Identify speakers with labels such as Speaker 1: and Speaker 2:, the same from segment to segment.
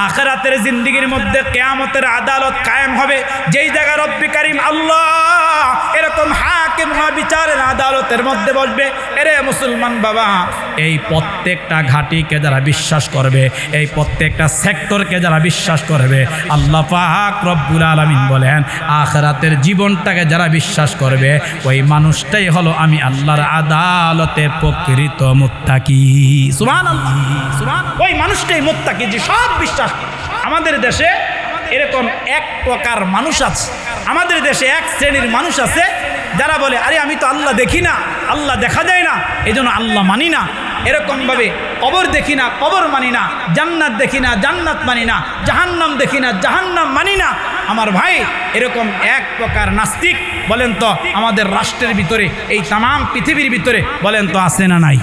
Speaker 1: আখিরাতের জিন্দেগির মধ্যে কিয়ামতের আদালত কায়েম হবে, যেই জায়গা রব্বি কারীম আল্লাহ এরকম হাকিম বিচারের আদালতের মধ্যে বসবে। এরে মুসলমান বাবা, এই প্রত্যেকটা ঘাটিকে যারা বিশ্বাস করবে, এই প্রত্যেকটা সেক্টরকে যারা বিশ্বাস করবে, আল্লাহ পাক রব্বুল আলামিন বলেন আখিরাতের জীবনটাকে যারা বিশ্বাস করবে, ওই মানুষটাই হলো আমি আল্লাহর আদালতে প্রকৃত মুত্তাকি। সুবহানাল্লাহ, সুবহানাল্লাহ। ওই মানুষটাই মুত্তাকি যে সব বিশ্বাস। আমাদের দেশে এরকম এক প্রকার মানুষ আছে, আমাদের দেশে এক শ্রেণীর মানুষ আছে যারা বলে আরে আমি তো আল্লাহ দেখি না, আল্লাহ দেখা যায় না, এই জন্য আল্লাহ মানি না। এরকমভাবে কবর দেখি না, কবর মানি না, জান্নাত দেখি না, জান্নাত মানি না, জাহান্নাম দেখি না, জাহান্নাম মানি না। আমার ভাই, এরকম এক প্রকার নাস্তিক বলেন তো আমাদের রাষ্ট্রের ভিতরে, এই তামাম পৃথিবীর ভিতরে বলেন তো আছে না নাই?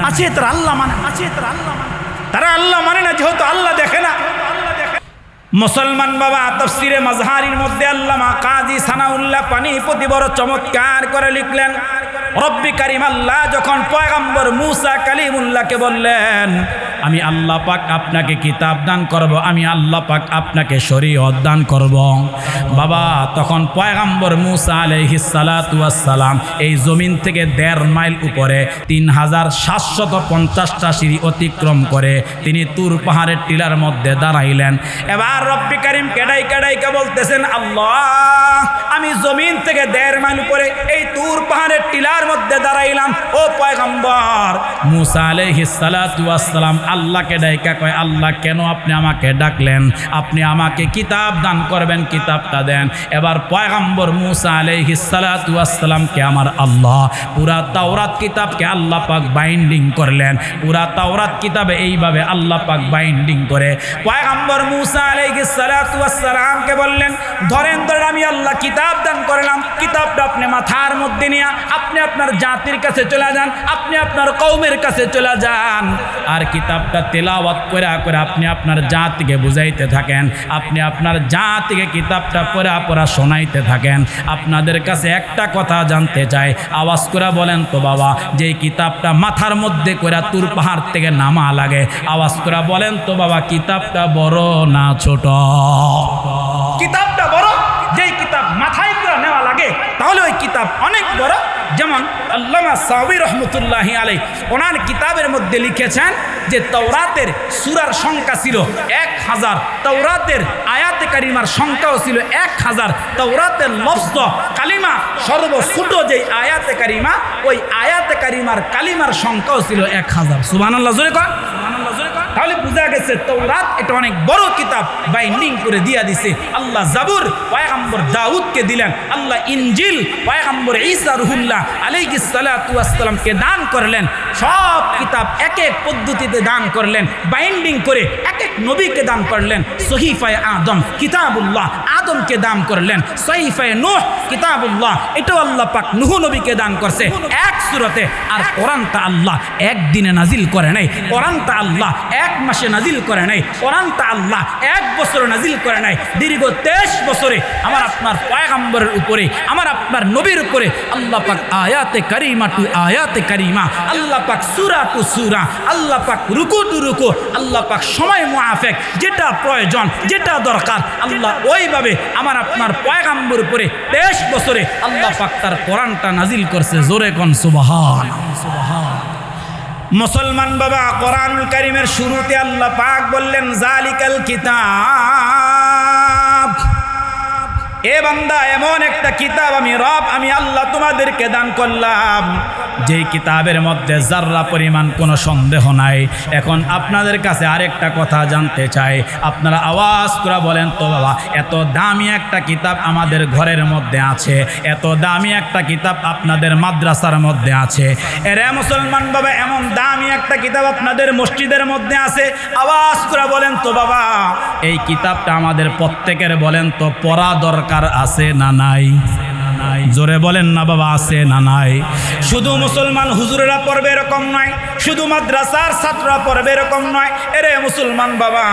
Speaker 1: আছে। তারা আল্লাহ মানে, আছে তারা আল্লাহ মানে, তারা আল্লাহ মানে না যেহেতু আল্লাহ দেখে না। মুসলমান বাবা, তাফসিরে মাজহারির মধ্যে আল্লামা কাজী সানাউল্লাহ পানিপতি বড় চমৎকার করে লিখলেন, রব্বি কারীম আল্লাহ যখন পয়গম্বর মুসা কালিমুল্লাহকে বললেন আমি আল্লাহ পাক আপনাকে কিতাব দান করব, আমি আল্লাহ পাক আপনাকে শরীয়ত দান করব, বাবা তখন পয়গম্বর মুসা আলাইহিস সালাতু ওয়াস সালাম এই জমিন থেকে 1.5 মাইল উপরে 3750টা সিঁড়ি অতিক্রম করে তিনি তুর পাহাড়ের টিলার মধ্যে দাঁড়াইলেন। এবার রব্বি কারীম কেডাইকে বলতেছেন আল্লাহ আমি জমিন থেকে 1.5 মাইল উপরে এই তুর পাহাড়ের টিলার মধ্যে দাঁড়াইলাম। ও পয়গম্বর মুসা আলাইহিস সালাতু ওয়াস সালাম আল্লাহকে ডাইকা কয় আল্লাহ কেন আপনি আমাকে ডাকলেন? আপনি আমাকে কিতাব দান করবেন, কিতাবটা দেন। এবার পয়গম্বর মুসা আলাইহিস সালাতু ওয়াস সালামকে আমার আল্লাহ পুরা তাওরাত কিতাবকে আল্লাহ পাক বাইন্ডিং করলেন। পুরা তাওরাত কিতাবে এইভাবে আল্লাহ পাক বাইন্ডিং করে পয়গম্বর মুসা আলাইহিস সালাতু ওয়াস সালামকে বললেন ধরেন আমি আল্লাহ কিতাব দান করলাম, কিতাবটা আপনি মাথার মধ্যে নিয়ে আপনি আপনার জাতির কাছে চলে যান, আপনি আপনার কওমের কাছে চলে যান, আর কিতাবটা তেলাওয়াত করে আপনি আপনার জাতিকে বুঝাইতে থাকেন, আপনি আপনার জাতিকে কিতাবটা পড়া শোনাইতে থাকেন। আপনাদের কাছে একটা কথা জানতে চাই, আওয়াজ করে বলেন তো বাবা, যে কিতাবটা মাথার মধ্যে করে তুর পাহাড় থেকে নামা লাগে, আওয়াজ করে বলেন তো বাবা কিতাবটা বড় না ছোট? কিতাবটা বড়। যেই কিতাব মাথায় করে নেওয়া লাগে তাহলে ওই কিতাব অনেক বড়। যেমন আল্লামা সাউবী রাহমাতুল্লাহি আলাইহি ওনার কিতাবের মধ্যে লিখেছেন যে তাওরাতের সূরার সংখ্যা ছিল 1000, তাওরাতের আয়াতে কারিমার সংখ্যাও ছিল 1000, তাওরাতের লফজ কালিমা সর্বছোট যে আয়াতে কারিমা ওই আয়াতে কারিমার কালিমার সংখ্যাও ছিল 1000। সুবহানাল্লাহ জোরে কর, সুবহানাল্লাহ জোরে কর। তাহলে বোঝা গেছে তাওরাত এটা অনেক বড় কিতাব, বাইন্ডিং করে দিয়া দিছে। আল্লাহ জাবুর পয়গম্বর দাউদকে দিলেন, আল্লাহ ইনজিল পয়গম্বর ঈসা রুহুল্লাহ আলাইহিস সালাতু ওয়াস সালামকে দান করলেন। সব কিতাব এক এক পদ্ধতিতে দান করলেন, বাইন্ডিং করে এক এক নবীকে দান করলেন। সহিফায়ে আদম কিতাবুল্লাহ আদমকে দান করলেন, সহিফায়ে নূহ কিতাবুল্লাহ এটাও আল্লাহ পাক নূহ নবীকে দান করছে এক সূরাতে। আর কোরআনটা আল্লাহ একদিনে নাজিল করে নাই, কোরআনটা আল্লাহ 1 মাসে নাজিল করে নাই, কোরআনটা আল্লাহ 1 বছরে নাজিল করে নাই, দীর্ঘ 23 বছরে আমার আপনার পয়গম্বরের উপরে, আমার আপনার নবীর উপরে আল্লাহ পাক আয়াতে কারিমা টু আয়াতে কারিমা, আল্লাহ পাক সূরা টু সূরা, আল্লাহ পাক রুকু টু রুকু, আল্লাহ পাক সময় মুআফিক যেটা প্রয়োজন যেটা দরকার আল্লাহ ওইভাবে আমার আপনার পয়গম্বর উপরে 23 বছরে আল্লাহ পাক তার কোরআনটা নাজিল করছে। জোরে কোন সুবহান, সুবহান। মুসলমান বাবা, কোরআনুল কারীমের শুরুতে আল্লাহ পাক বললেন জালিকাল কিতাব, এ বান্দা এমন একটা কিতাব আমি রব আমি আল্লাহ তোমাদেরকে দান করলাম যেই কিতাবের মধ্যে যাররা পরিমাণ কোনো সন্দেহ নাই। এখন আপনাদের কাছে আরেকটা কথা জানতে চাই, আপনারা আওয়াজ করে বলেন তো বাবা, এত দামি একটা কিতাব আমাদের ঘরের মধ্যে আছে, এত দামি একটা কিতাব আপনাদের মাদ্রাসার মধ্যে আছে, এরে মুসলমান বাবা এমন দামি একটা কিতাব আপনাদের মসজিদের মধ্যে আছে, আওয়াজ করে বলেন তো বাবা এই কিতাবটা আমাদের প্রত্যেকের বলেন তো পড়া দরকার আছে না নাই? জোরে বলেন না বাবা, আছে না নাই? শুধু মুসলমান হুজুরেরা পড়বে এরকম নয়, শুধু মাদ্রাসার ছাত্ররা পড়বে এরকম নয়। এরে মুসলমান বাবা,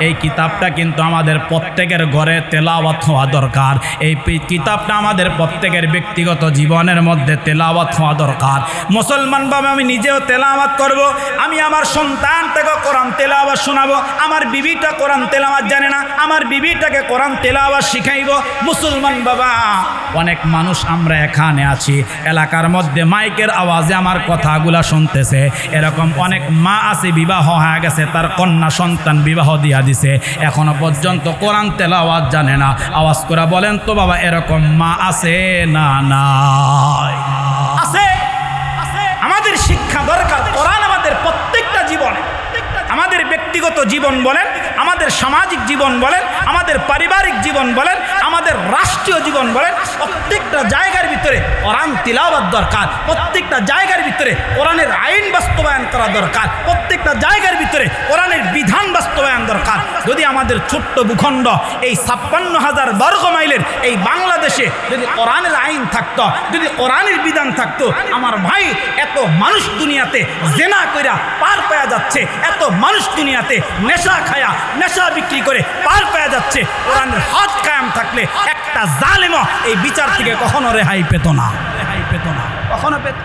Speaker 1: এই কিতাবটা কিন্তু আমাদের প্রত্যেকের ঘরে তেলাওয়াত হওয়া দরকার। এই কিতাবটা আমাদের প্রত্যেকের ব্যক্তিগত জীবনের মধ্যে তেলাওয়াত হওয়া দরকার। মুসলমান বাবা, আমি নিজেও তেলাওয়াত করব, আমি আমার সন্তানটাকে কোরআন তেলাওয়াত শোনাবো। আমার বিবিটা কোরআন তেলাওয়াত জানে না, আমার বিবিটাকে কোরআন তেলাওয়াত শিখাইব। মুসলমান বাবা, অনেক মানুষ আমরা এখানে আছি, এলাকার মধ্যে মাইকের আওয়াজে আমার কথাগুলা শুনতেছে। এরকম অনেক মা আছে, বিবাহ হয়ে গেছে, তার কন্যা সন্তান বিবাহ দিয়া দিছে, এখনো পর্যন্ত কোরআন তেলাওয়াত জানে না। আওয়াজ করে বলেন তো বাবা, এরকম মা আছে না? নাই, আছে। আমাদের শিক্ষা দরকার। কোরআন আমাদের প্রত্যেকটা জীবনে, আমাদের ব্যক্তিগত জীবন বলেন, আমাদের সামাজিক জীবন বলেন, আমাদের পারিবারিক জীবন বলেন, আমাদের রাষ্ট্রীয় জীবন বলেন, প্রত্যেকটা জায়গার ভিতরে কোরআন তিলাওয়াত দরকার। প্রত্যেকটা জায়গার ভিতরে কোরআনের আইন বাস্তবায়ন করা দরকার। প্রত্যেকটা জায়গার ভিতরে কোরআনের বিধান বাস্তবায়ন দরকার। যদি আমাদের ছোট্ট ভূখণ্ড এই 56,000 বর্গ মাইলের এই বাংলাদেশে যদি কোরআনের আইন থাকতো, যদি কোরআনের বিধান থাকতো, আমার ভাই, এত মানুষ দুনিয়াতে জেনা কইরা পার পাওয়া যাচ্ছে, এত মানুষ দুনিয়াতে নেশা খায়া নেশা বিক্রি করে পার পাওয়া যাচ্ছে। কোরআনের হক কায়েম থাকলে একটা জালেমও এই বিচার থেকে কখনো রেহাই পেত না, কখনো পেত।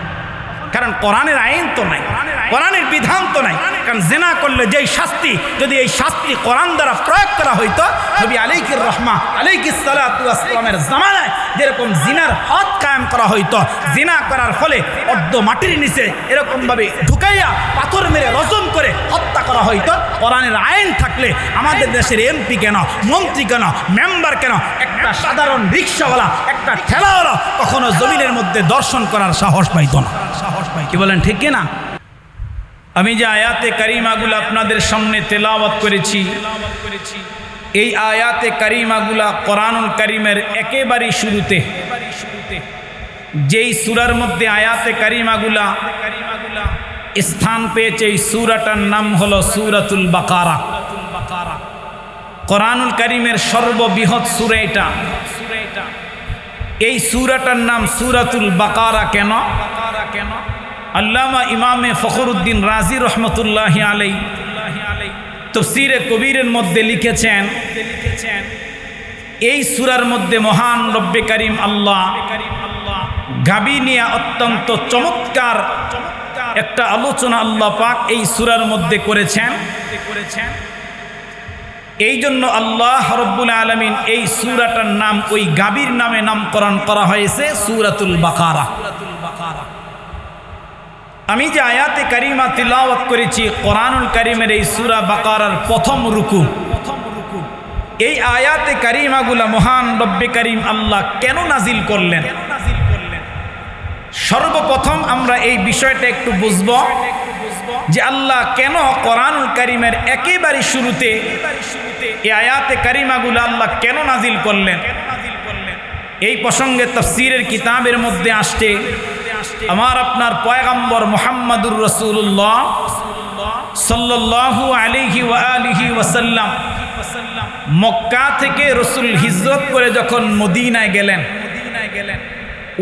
Speaker 1: কারণ কোরআনের আইন তো নাই, কোরআনের বিধান তো নাই। কারণ জেনা করলে যেই শাস্তি, যদি এই শাস্তি কোরআন দ্বারা প্রয়োগ করা হইতো, নবী আলাইহির রহমা আলাইহিস সালাতু ওয়াস সালামের জামানায় যেরকম জিনার হদ কায়েম করা হইতো, জিনা করার ফলে অর্ধ মাটির নিচে এরকমভাবে ঢুকাইয়া পাথর মেরে রজম করে হত্যা করা হইতো। কোরআনের আইন থাকলে আমাদের দেশের এমপি কেন, মন্ত্রী কেন, মেম্বার কেন, একটা সাধারণ রিক্সাওয়ালা, একটা ঠেলাওয়ালা কখনো জমিনের মধ্যে দর্শন করার সাহস পাইতো না। কি বলেন, ঠিক কিনা? আমি যে আয়াতে কারিমাগুলো আপনাদের সামনে তেলাওয়াত করেছি, এই আয়াতে কারিমাগুলা কোরআনুল কারিমের একেবারে শুরুতে, যেই সূরার মধ্যে আয়াতে কারিমাগুলা স্থান পেয়েছে, এই সূরাটার নাম হলো সূরাতুল বাকারা। কোরআনুল কারিমের সর্ববৃহৎ সূরা এটা। এই সূরাটার নাম সূরাতুল বাকারা কেন? আল্লামা ইমামে ফখরুদ্দিন রাজি রহমতুল্লাহি আলাইহি তাফসীরে কবীরের মধ্যে লিখেছেন, এই সূরার মধ্যে মহান রব্বে কারীম আল্লাহ গাবি নিয়ে অত্যন্ত চমৎকার একটা আলোচনা আল্লাহ পাক এই সূরার মধ্যে করেছেন। এই জন্য আল্লাহ রব্বুল আলামিন এই সূরাটার নাম ওই গাবির নামে নামকরণ করা হয়েছে সূরাতুল বাকারা। আমি যে আয়াতে কারিমা তিলাওয়াত করেছি কোরআনুল কারিমের এই সূরা বাকারার প্রথম রুকু, এই আয়াতে কারিমাগুলা মহান রব্বে কারীম আল্লাহ কেন নাজিল করলেন? সর্বপ্রথম আমরা এই বিষয়টা একটু বুঝব যে আল্লাহ কেন কোরআনুল কারিমের একেবারে শুরুতে এই আয়াতে কারিমাগুলা আল্লাহ কেন নাজিল করলেন। এই প্রসঙ্গে তাফসীরের কিতাবের মধ্যে আসছে, আমার আপনার পয়গম্বর মুহাম্মদুর রাসূলুল্লাহ সাল্লাল্লাহু আলাইহি ওয়া আলিহি ওয়াসাল্লাম মক্কা থেকে রাসূল হিজরত করে যখন মদিনায় গেলেন,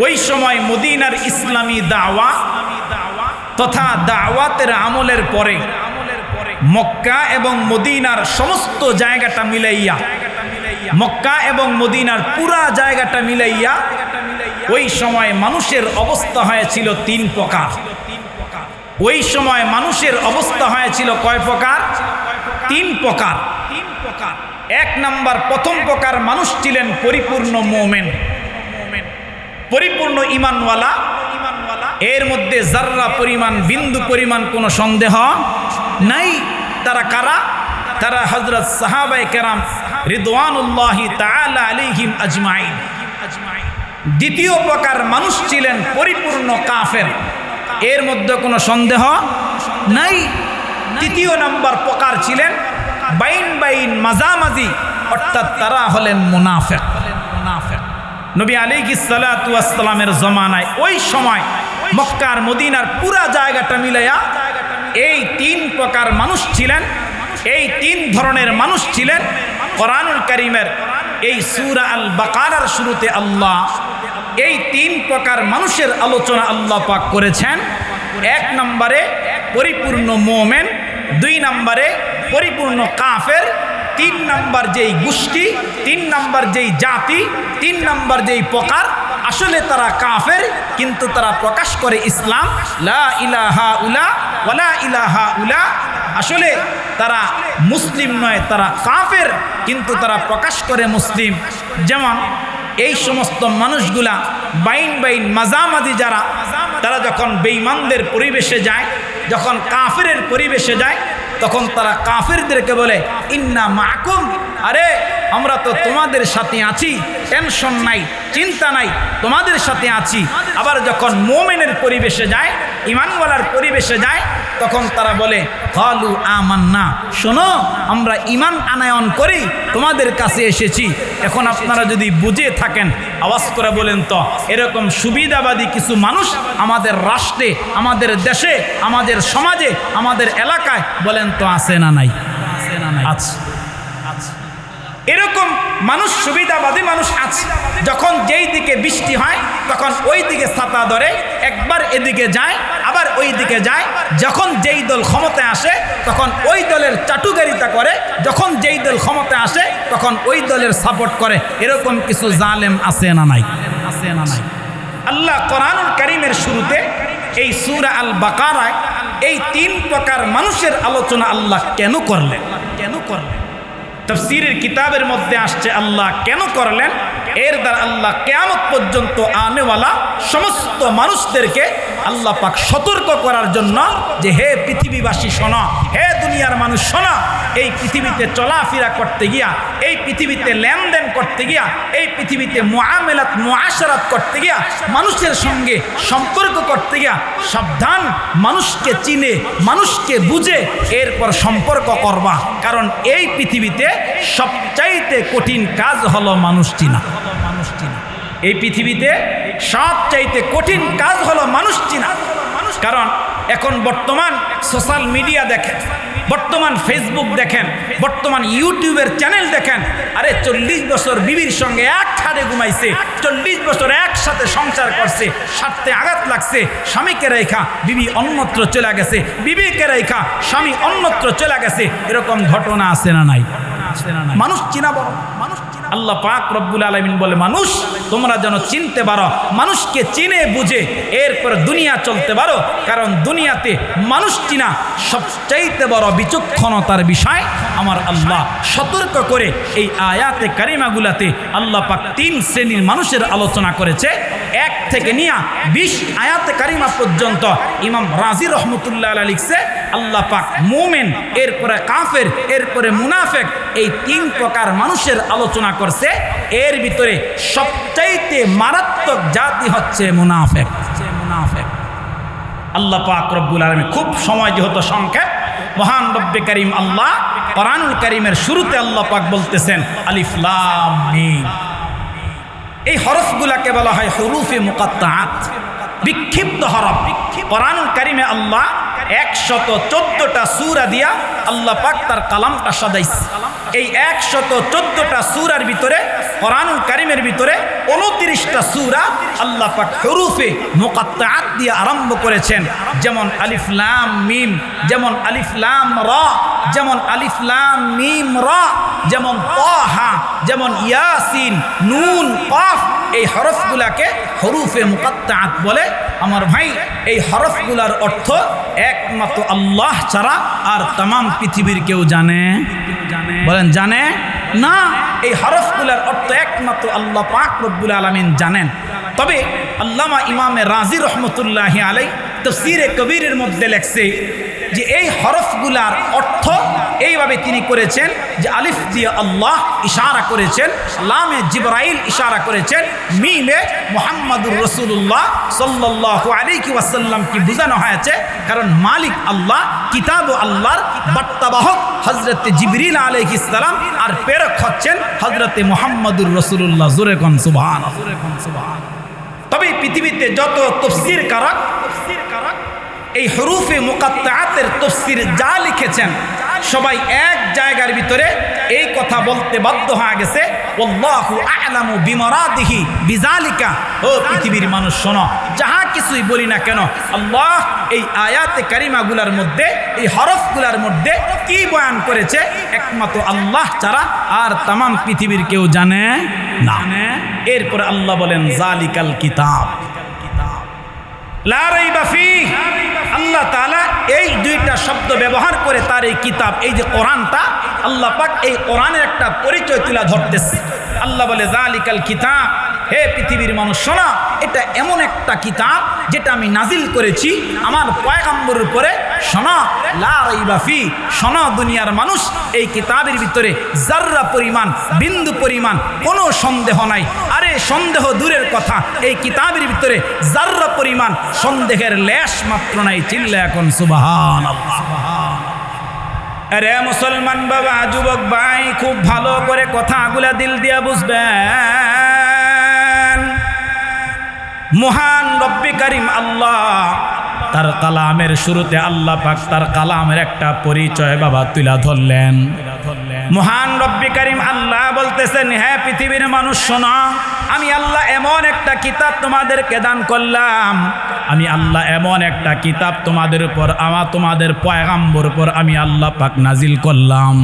Speaker 1: ওই সময় মদিনার ইসলামী দাওয়া তথা দাওয়াতের আমলের পরে মক্কা এবং মদিনার সমস্ত জায়গাটা মিলাইয়া, মক্কা এবং মদিনার পুরা জায়গাটা মিলাইয়া ওই সময় মানুষের অবস্থা হয়েছিল 3 প্রকার। ওই সময় মানুষের অবস্থা হয়েছিল কয় প্রকার? 3 প্রকার। 1 নাম্বার, প্রথম প্রকার মানুষ ছিলেন পরিপূর্ণ মুমিন, পরিপূর্ণ ঈমানওয়ালা, এর মধ্যে যাররা পরিমাণ, বিন্দু পরিমাণ কোনো সন্দেহ নাই। তারা কারা? তারা হযরত সাহাবায়ে কেরাম রিদওয়ানুল্লাহি তাআলা আলাইহিম আজমাইন। দ্বিতীয় প্রকার মানুষ ছিলেন পরিপূর্ণ কাফের, এর মধ্যে কোনো সন্দেহ নাই। তৃতীয় নাম্বার প্রকার ছিলেন বাইন বাইন, মাঝামাঝি, অর্থাৎ তারা হলেন মুনাফিক। নবী আলাইহিস সালাতু ওয়াস সালামের জমানায় ওই সময় মক্কার মদিনার পুরা জায়গাটা মিলাইয়া এই 3 প্রকার মানুষ ছিলেন। এই 3 ধরনের মানুষ ছিলেন। কোরআনুল কারীমের এই সূরা আল বাকারার শুরুতে আল্লাহ এই 3 প্রকার মানুষের আলোচনা আল্লাহ পাক করেছেন। 1 নম্বরে পরিপূর্ণ মোমেন, 2 নম্বরে পরিপূর্ণ কাফের, 3 নম্বর যেই গোষ্ঠী, 3 নম্বর যেই জাতি, 3 নম্বর যেই প্রকার, আসলে তারা কাফের কিন্তু তারা প্রকাশ করে ইসলাম, লা ইলাহা উলা ওয়ালা ইলাহা উলা। আসলে তারা মুসলিম নয়, তারা কাফের কিন্তু তারা প্রকাশ করে মুসলিম। যেমন এই সমস্ত মানুষগুলা বাইন বাইন মাঝামাঝি যারা, তারা যখন বেঈমানদের পরিবেশে যায়, যখন কাফেরের পরিবেশে যায়, তখন তারা কাফেরদেরকে বলে ইন্না মাকুম, আরে আমরা তো তোমাদের সাথে আছি, টেনশন নাই, চিন্তা নাই, তোমাদের সাথে আছি। আবার যখন মোমেনের পরিবেশে যায়, ইমানওয়ালার পরিবেশে যায়, তখন তারা বলে কালু আমান্না, শোনো আমরা ইমান আনায়ন করি, তোমাদের কাছে এসেছি। এখন আপনারা যদি বুঝে থাকেন আওয়াজ করে বলেন তো, এরকম সুবিধাবাদী কিছু মানুষ আমাদের রাষ্ট্রে, আমাদের দেশে, আমাদের সমাজে, আমাদের এলাকায় বলেন তো আছে না নাই? আছে। এরকম মানুষ, সুবিধাবাদী মানুষ আছে। যখন যেই দিকে বৃষ্টি হয় তখন ওই দিকে ছাতা ধরে, একবার এদিকে যায় আবার ওই দিকে যায়। যখন যেই দল ক্ষমতায় আসে তখন ওই দলের চাটুকারিতা করে, যখন যেই দল ক্ষমতায় আসে তখন ওই দলের সাপোর্ট করে। এরকম কিছু জালেম আছে না নাই? আছে না নাই? আল্লাহ কোরআনুল কারীমের শুরুতে এই সূরা আল বাকারায় এই 3 প্রকার মানুষের আলোচনা আল্লাহ কেন করলেন? কেন করলেন? তাফসীরের কিতাবের মধ্যে আসছে আল্লাহ কেন করলেন, এর দ্বারা আল্লাহ কিয়ামত পর্যন্ত আনেওয়ালা সমস্ত মানুষদেরকে আল্লাহ পাক সতর্ক করার জন্য যে হে পৃথিবীবাসী শোনো, হে দুনিয়ার মানুষ শোনো, এই পৃথিবীতে চলাফেরা করতে গিয়া, এই পৃথিবীতে লেনদেন করতে গিয়া, এই পৃথিবীতে মুআমালাত মুআশারাত করতে গিয়া, মানুষের সঙ্গে সম্পর্ক করতে গিয়া সাবধান, মানুষকে চিনে, মানুষকে বুঝে এরপর সম্পর্ক করবা। কারণ এই পৃথিবীতে সবচাইতে কঠিন কাজ হলো মানুষ চিনা। এই পৃথিবীতে সবচাইতে কঠিন কাজ হলো মানুষ চিনা। কারণ এখন বর্তমান সোশ্যাল মিডিয়া দেখেন, বর্তমান ফেসবুক দেখেন, বর্তমান ইউটিউবের চ্যানেল দেখেন। আরে 40 বছর বিবির সঙ্গে এক খাটে ঘুমাইছে, 40 বছর একসাথে সংসার করছে, স্বার্থে আঘাত লাগছে, স্বামীকে রেখা বিবি অন্যত্র চলে গেছে, বিবিকে রেখা স্বামী অন্যত্র চলে গেছে। এরকম ঘটনা আছে না নাই? মানুষ চিনা বড়। আল্লাহ পাক রব্বুল আলামিন বলে মানুষ তোমরা যেন চিনতে পারো, মানুষকে চিনে বুঝে এরপর দুনিয়া চলতে পারো। কারণ দুনিয়াতে মানুষ চিনা সবচাইতে বড় বিচক্ষণতার বিষয়। আমার আল্লাহ সতর্ক করে এই আয়াতে কারিমাগুলাতে আল্লাহ পাক 3 শ্রেণীর মানুষের আলোচনা করেছে। 1 থেকে নিয়ে 20 আয়াতে কারিমা পর্যন্ত ইমাম রাজি রহমতুল্লাহ আলাইহি লিখছে আল্লাহ পাক মুমিন, এরপরে কাফের, এরপরে মুনাফিক, এই 3 প্রকার মানুষের আলোচনা করছে। এর ভিতরে সবচাইতে মারাত্মক জাতি হচ্ছে মুনাফিক। আল্লাহ পাক রব্বুল আলামিন, খুব সময় যেহেতু সংক্ষেপ, মহান রব্বে কারীম আল্লাহ কোরআনুল কারীমের শুরুতে আল্লাহ পাক বলতেছেন আলিফ লাম মিম। এই হরফগুলাকে বলা হয় হুরুফে মুকাত্তাআত, বিক্ষিপ্ত হরফ। কোরআনুল কারীমে আল্লাহ 114টা সূরা দিয়া আল্লাহ পাক তার কালামটা সাজাইছে। এই 114টা সূরার ভিতরে, কোরআনুল কারীমের ভিতরে 29টা সূরা আল্লাহ পাক হুরুফে মুকাত্তাআত দিয়ে আরম্ভ করেছেন। যেমন আলিফ লাম মিম, যেমন আলিফ লাম রা, যেমন আলিফ লাম মিম রা, যেমন তাহা, যেমন ইয়াসিন, নুন, কাফ। এই হরফগুলাকে হুরুফে মুকাত্তাআত বলে। আমার ভাই, এই হরফগুলার অর্থ একমাত্র আল্লাহ ছাড়া আর তামাম পৃথিবীর কেউ জানে? বলেন জানে না। এই হরফগুলার অর্থ একমাত্র আল্লাহ পাক রব্বুল আলামিন জানেন। তবে আল্লামা ইমামে রাজি রহমতুল্লাহি আলাইহি তাফসীরে কবীরের মধ্যে লেখছে যে এই হরফগুলার অর্থ এইভাবে তিনি করেছেন যে আলিফ দিয়ে আল্লাহ ইশারা করেছেন, লামে জিবরাইল ইশারা করেছেন, মিমে মুহাম্মাদুর রাসূলুল্লাহ সাল্লাল্লাহু আলাইহি ওয়াসাল্লাম কি বোঝানো হয়েছে। কারণ মালিক আল্লাহ, কিতাব আল্লাহর বার্তাবাহক হযরত জিবরিল আলাইহিস সালাম, আর প্রেরক হচ্ছেন হযরত মুহাম্মাদুর রাসূলুল্লাহ। জোরে কোন সুবহানাল্লাহ। তবে পৃথিবীতে যত তাফসীর কারক এই হুরুফে মুকাত্তাআতের তাফসীর যা লিখেছেন, সবাই এক জায়গার ভিতরে এই কথা কথা বলতে বাধ্য হয়ে গেছে, আল্লাহু আ'লামু বিমারাদিহি বিযালিকা। ও পৃথিবীর মানুষ শোনো, যাহা কিছুই বলি না কেন, আল্লাহ এই আয়াতে কারিমাগুলার মধ্যে, এই হরফগুলার মধ্যে কি বয়ান করেছে একমাত্র আল্লাহ ছাড়া আর তামাম পৃথিবীর কেউ জানে না। এরপরে আল্লাহ বলেন যালিকাল কিতাব লা রাইবা ফীহ। আল্লাহ তাআলা এই দুইটা শব্দ ব্যবহার করে তার এই কিতাব, এই যে কোরআনটা, আল্লাহ পাক এই কোরআনের একটা পরিচয় তুলে ধরতেছে। আল্লাহ বলে যালিকাল কিতাব, হে পৃথিবীর মানুষ শোনা, এটা এমন একটা কিতাব যেটা আমি নাজিল করেছি আমার পয়গম্বরের উপরে। শোনা লা রাইবা ফীহ, শোনা দুনিয়ার মানুষ, এই কিতাবের ভিতরে জাররা পরিমাণ, বিন্দু পরিমাণ কোনো সন্দেহ নাই। আরে সন্দেহ দূরের কথা, এই কিতাবের ভিতরে জাররা পরিমাণ সন্দেহের লেশ মাত্র নাই। চিল্লা এখন সুবহানাল্লাহ। আরে মুসলমান বাবা, যুবক ভাই, খুব ভালো করে কথাগুলা দিল দিয়া বুঝবেন। মহান রব্বে কারিম আল্লাহ তার কালামের শুরুতে আল্লাহ পাক তার কালামের একটা পরিচয় বাবা তুলা ধরলেন। মহান রব্বে কারিম আল্লাহ বলতেছেন, হ্যাঁ পৃথিবীর মানুষ শোনো, আমি আল্লাহ এমন একটা কিতাব তোমাদেরকে দান করলাম। আমি আল্লাহ এমন একটা কিতাব তোমাদের উপর, তোমাদের পয়গাম্বর উপর আমি আল্লাহ পাক নাজিল করলাম।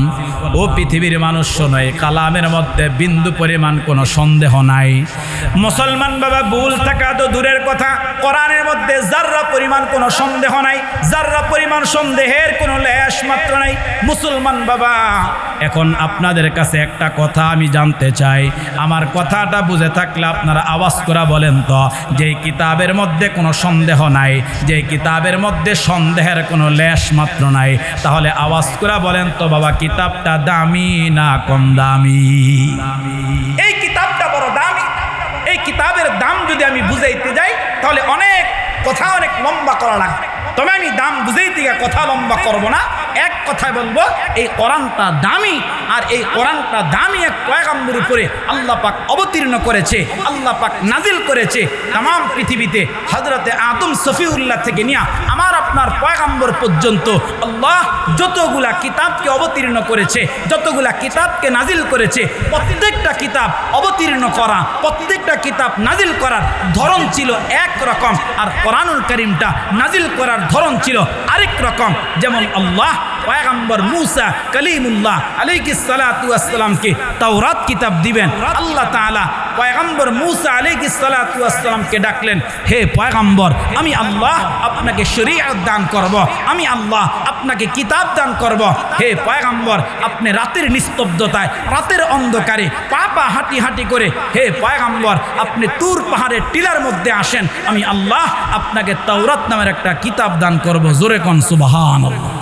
Speaker 1: ও পৃথিবীর মানুষ শোনো, এই কালামের মধ্যে বিন্দু পরিমাণ কোনো সন্দেহ নাই। মুসলমান বাবা, ভুল থাকা তো দূরের কথা, কোরআনের মধ্যে জাররা পরিমাণ কোনো সন্দেহ নাই, জাররা পরিমাণ সন্দেহের কোনো লেশ মাত্র নাই। মুসলমান বাবা, এখন আপনাদের কাছে একটা কথা আমি জানতে চাই, আমার কথাটা বুঝে থাকলে আপনারা আওয়াজ করে বলেন তো, যে কিতাবের মধ্যে কোনো সন্দেহ নাই, যে কিতাবের মধ্যে সন্দেহের কোনো লেশ মাত্র নাই, তাহলে আওয়াজ করে বলেন তো বাবা, কিতাবটা দামি না কম দামি? এই কিতাবটা বড় দামি। এই কিতাবের দাম যদি আমি বুঝাইতে যাই তাহলে অনেক কথা, অনেক লম্বা করা লাগবে। তবে আমি দাম বুঝাইতে গিয়ে কথা লম্বা করব না, এক কথায় বলবো, এই কোরআনটা দামি। আর এই কোরআনটা দামি এক পয়গম্বর উপরে আল্লাহ পাক অবতীর্ণ করেছে, আল্লাহ পাক নাজিল করেছে তামাম পৃথিবীতে। হযরতে আদম সফিউল্লাহ থেকে নিয়ে আমার আপনার পয়গম্বর পর্যন্ত আল্লাহ যতগুলা কিতাবকে অবতীর্ণ করেছে, যতগুলা কিতাবকে নাজিল করেছে, প্রত্যেকটা কিতাব অবতীর্ণ করা, প্রত্যেকটা কিতাব নাজিল করার ধরন ছিল এক রকম, আর কোরআনুল কারীমটা নাজিল করার ধরন ছিল আরেক রকম। যেমন আল্লাহ পয়গম্বর মূসা কালিমুল্লাহ আলাইহিস সালাতু ওয়াস সালামকে তাওরাত কিতাব দিবেন। আল্লাহ তাআলা পয়গম্বর মূসা আলাইহিস সালাতু ওয়াস সালামকে ডাকলেন, হে পয়গম্বর, আমি আল্লাহ আপনাকে শরীয়ত দান করব, আমি আল্লাহ আপনাকে কিতাব দান করব। হে পয়গম্বর, আপনি রাতের নিস্তব্ধতায়, রাতের অন্ধকারে পা পা হাঁটি হাঁটি করে, হে পয়গম্বর, আপনি তুর পাহাড়ের টিলার মধ্যে আসেন, আমি আল্লাহ আপনাকে তাওরাত নামের একটা কিতাব দান করব। জোরে কোন সুবহানাল্লাহ।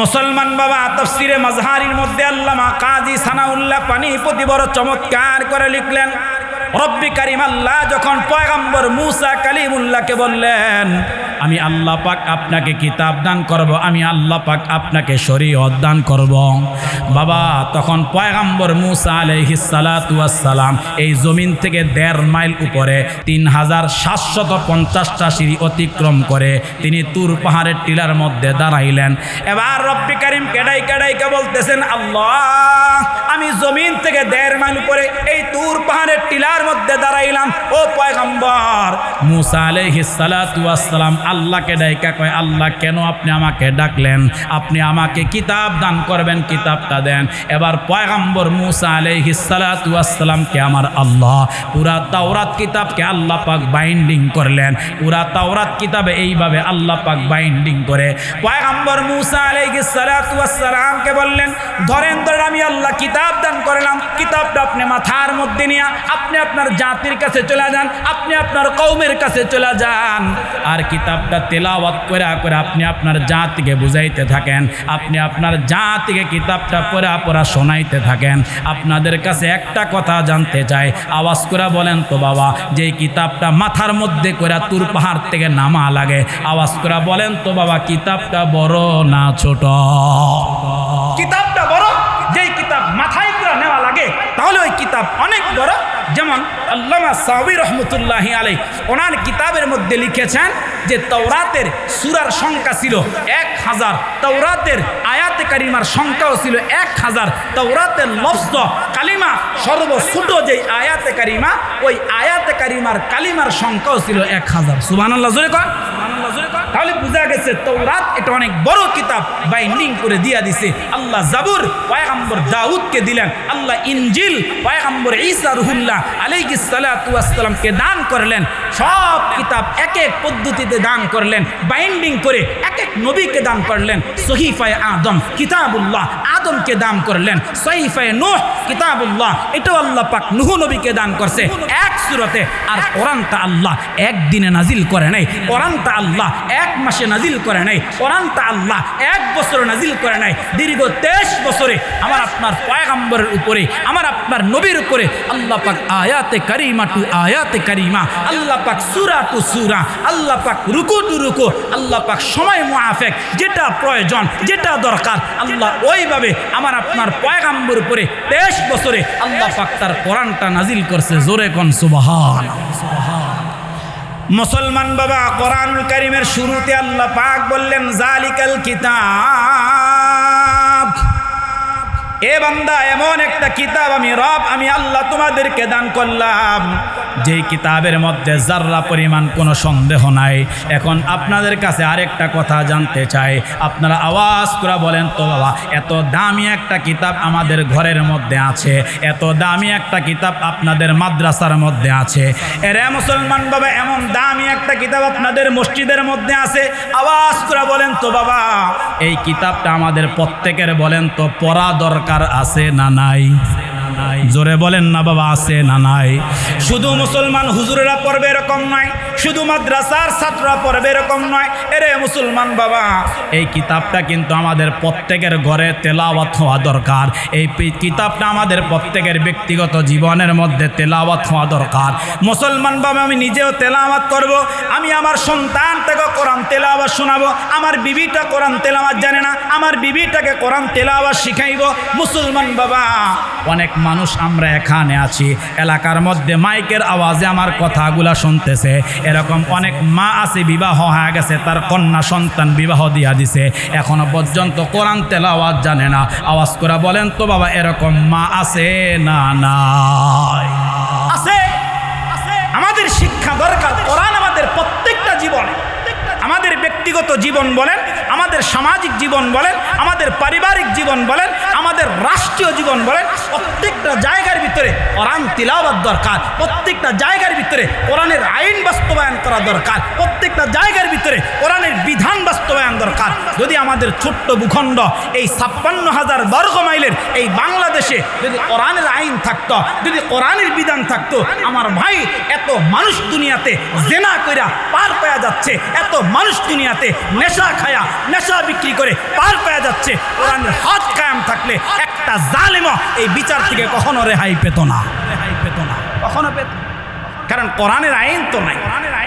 Speaker 1: মুসলমান বাবা, তাফসিরে মাজহারির মধ্যে আল্লামা কাজী সানাউল্লাহ পানিপতি বড় চমৎকার করে লিখলেন, রব্বি কারিম আল্লাহ যখন পয়গম্বর মূসা কালিমুল্লাহকে বললেন, আমি আল্লাহ পাক আপনাকে কিতাব দান করব, আমি আল্লাহ পাক আপনাকে শরীয়ত দান করব, বাবা, তখন পয়গম্বর মূসা আলাইহিস সালাতু ওয়াস সালাম এই জমিন থেকে 1.5 মাইল উপরে 3750টা সিঁড়ি অতিক্রম করে তিনি তুর পাহাড়ের টিলার মধ্যে দাঁড়াইলেন। এবার রব্বি কারিম কেডাই কেডাইকে বলতেছেন, আল্লাহ আমি জমিন থেকে 1.5 মাইল উপরে এই তুর পাহাড়ের টিলার মধ্যে দাঁড়াইলাম। ও পয়গম্বর মূসা আলাইহিস সালাতু ওয়াস সালাম আল্লাহকে ডাইকা কয়, আল্লাহ কেন আপনি আমাকে ডাকলেন? আপনি আমাকে কিতাব দান করবেন, কিতাবটা দেন। এবার পয়গম্বর মূসা আলাইহিস সালাতু ওয়াস সালামকে আমার আল্লাহ পুরা তাওরাত কিতাবকে আল্লাহ পাক বাইন্ডিং করলেন। পুরা তাওরাত কিতাবে এইভাবে আল্লাহ পাক বাইন্ডিং করে পয়গম্বর মূসা আলাইহিস সালাতু ওয়াস সালামকে বললেন, ধরেন ধরেন আমি আল্লাহ কিতাব দান করলাম, কিতাবটা আপনি মাথার মধ্যে নিয়ে আপনি আপনার জাতির কাছে চলে যান, আপনি আপনার কওমের কাছে চলে যান, আর কিতাবটা তেলাওয়াত করে করে আপনি আপনার জাতিকে বুঝাইতে থাকেন, আপনি আপনার জাতিকে কিতাবটা পড়া শোনাইতে থাকেন। আপনাদের কাছে একটা কথা জানতে চাই, আওয়াজ করে বলেন তো বাবা, যে কিতাবটা মাথার মধ্যে করে তুর পাহাড় থেকে নামা লাগে, আওয়াজ করে বলেন তো বাবা, কিতাবটা বড় না ছোট? কিতাবটা বড়। যেই কিতাব মাথায় করে নেওয়া লাগে তাহলে ওই কিতাব অনেক বড়। যেমন আল্লামা সাউবী রহমতুল্লাহি আলাইহি ওনার কিতাবের মধ্যে লিখেছেন যে তাওরাতের সূরার সংখ্যা ছিল 1000, তাওরাতের আয়াতে কারিমার সংখ্যাও ছিল 1000। তাওরাতের লফজ কালিমা সর্বছোট যে আয়াতে কারিমা, ওই আয়াতে কারিমার কালিমার সংখ্যাও ছিল 1000। সুবহানাল্লাহ জোরে কর, সুবহানাল্লাহ জোরে কর। তাহলে বোঝা গেছে তাওরাত এটা অনেক বড় কিতাব, বাইন্ডিং করে দিয়া দিছে। আল্লাহ জাবুর পয়গম্বর দাউদকে দিলেন, আল্লাহ ইনজিল পয়গম্বর ঈসা রুহুল্লাহ আলাইহিস সালাতু ওয়াস সালামকে দান করলেন। সব কিতাব এক এক পদ্ধতিতে দান করলেন, বাইন্ডিং করে এক এক নবীকে দান করলেন। সহিফায়ে আদম কিতাবুল্লাহ, আদমকে দান করলেন। সহিফায়ে নূহ কিতাবুল্লাহ, এটাও আল্লাহ পাক নূহ নবীকে দান করছে এক সূরাতে। আর কোরআনটা আল্লাহ একদিনে নাজিল করে নাই, কোরআনটা আল্লাহ এক মাসে নাজিল করে নাই, কোরআনটা আল্লাহ এক বছরে নাজিল করে নাই। দীর্ঘ 23 বছরে আমার আপনার পয়গম্বরের উপরে, আমার আপনার নবীর উপরে আল্লাহ পাক আয়াতে কারিমা টু আয়াতে কারিমা, আল্লাহ পাক সূরা টু সূরা, আল্লাহ পাক রুকু টু রুকু, আল্লাহ পাক সময় মুআফিক যেটা প্রয়োজন, যেটা দরকার, আল্লাহ ওইভাবে আমার আপনার পয়গম্বর উপরে 23 বছরে আল্লাহ পাক তার কোরআনটা নাজিল করছে। জোরে কোন সুবহানাল্লাহ। মুসলমান বাবা, কোরআনুল কারীমের শুরুতে আল্লাহ পাক বললেন জালিকাল কিতাব, এ বান্দা এমন একটা কিতাব আমি রব, আমি আল্লাহ তোমাদেরকে দান করলাম, যেই কিতাবের মধ্যে যাররা পরিমাণ কোনো সন্দেহ নাই। এখন আপনাদের কাছে আরেকটা কথা জানতে চাই, আপনারা আওয়াজ করে বলেন তো বাবা, এত দামি একটা কিতাব আমাদের ঘরের মধ্যে আছে, এত দামি একটা কিতাব আপনাদের মাদ্রাসার মধ্যে আছে, এরে মুসলমান বাবা এমন দামি একটা কিতাব আপনাদের মসজিদের মধ্যে আছে, আওয়াজ করে বলেন তো বাবা, এই কিতাবটা আমাদের প্রত্যেকের বলেন তো পড়া দরকার আছে না নাই? জোরে বলেন না বাবা, আছে না নাই? শুধু মুসলমান হুজুরেরা পড়বে এরকম নয়, শুধু মাদ্রাসার ছাত্ররা পড়বে এরকম নয়। এরে মুসলমান বাবা, এই কিতাবটা কিন্তু আমাদের প্রত্যেকের ঘরে তেলাওয়াত হওয়া দরকার। এই কিতাবটা আমাদের প্রত্যেকের ব্যক্তিগত জীবনের মধ্যে তেলাওয়াত হওয়া দরকার। মুসলমান বাবা, আমি নিজেও তেলাওয়াত করব, আমি আমার সন্তানটাকে কোরআন তেলাওয়াত শোনাবো। আমার বিবিটা কোরআন তেলাওয়াত জানে না, আমার বিবিটাকে কোরআন তেলাওয়াত শিখাইব। মুসলমান বাবা, অনেক মানুষ আমরা এখানে আছি, এলাকার মধ্যে মাইকের আওয়াজে আমার কথাগুলা শুনতেছে, এরকম অনেক মা আছে বিবাহ হয়ে গেছে, তার কন্যা সন্তান বিবাহ দিয়া দিছে, এখনো পর্যন্ত কোরআন তেলাওয়াত জানে না। আওয়াজ করে বলেন তো বাবা, এরকম মা আছে না নাই? আছে। আমাদের শিক্ষা দরকার। কোরআন আমাদের প্রত্যেকটা জীবনে, আমাদের ব্যক্তিগত জীবন বলেন, আমাদের সামাজিক জীবন বলেন, আমাদের পারিবারিক জীবন বলেন, আমাদের রাষ্ট্রীয় জীবন বলেন, প্রত্যেকটা জায়গার ভিতরে কোরআন তিলাওয়াত দরকার। প্রত্যেকটা জায়গার ভিতরে কোরআনের আইন বাস্তবায়ন করা দরকার। প্রত্যেকটা জায়গার ভিতরে কোরআনের বিধান বাস্তবায়ন দরকার। যদি আমাদের ছোট্ট ভূখণ্ড এই 56,000 বর্গ মাইলের এই বাংলাদেশে যদি কোরআনের আইন থাকতো, যদি কোরআনের বিধান থাকতো, আমার ভাই এত মানুষ দুনিয়াতে জেনা কইরা পার পাওয়া যাচ্ছে, এত মানুষ দুনিয়াতে নেশা খায়া নেশা বিক্রি করে পার পাওয়া যাচ্ছে। কোরআনের হক কায়েম থাকলে একটা জালেমও এই বিচার থেকে কখনো রেহাই পেত না, কখনো পেত। কারণ কোরআনের আইন তো নাই,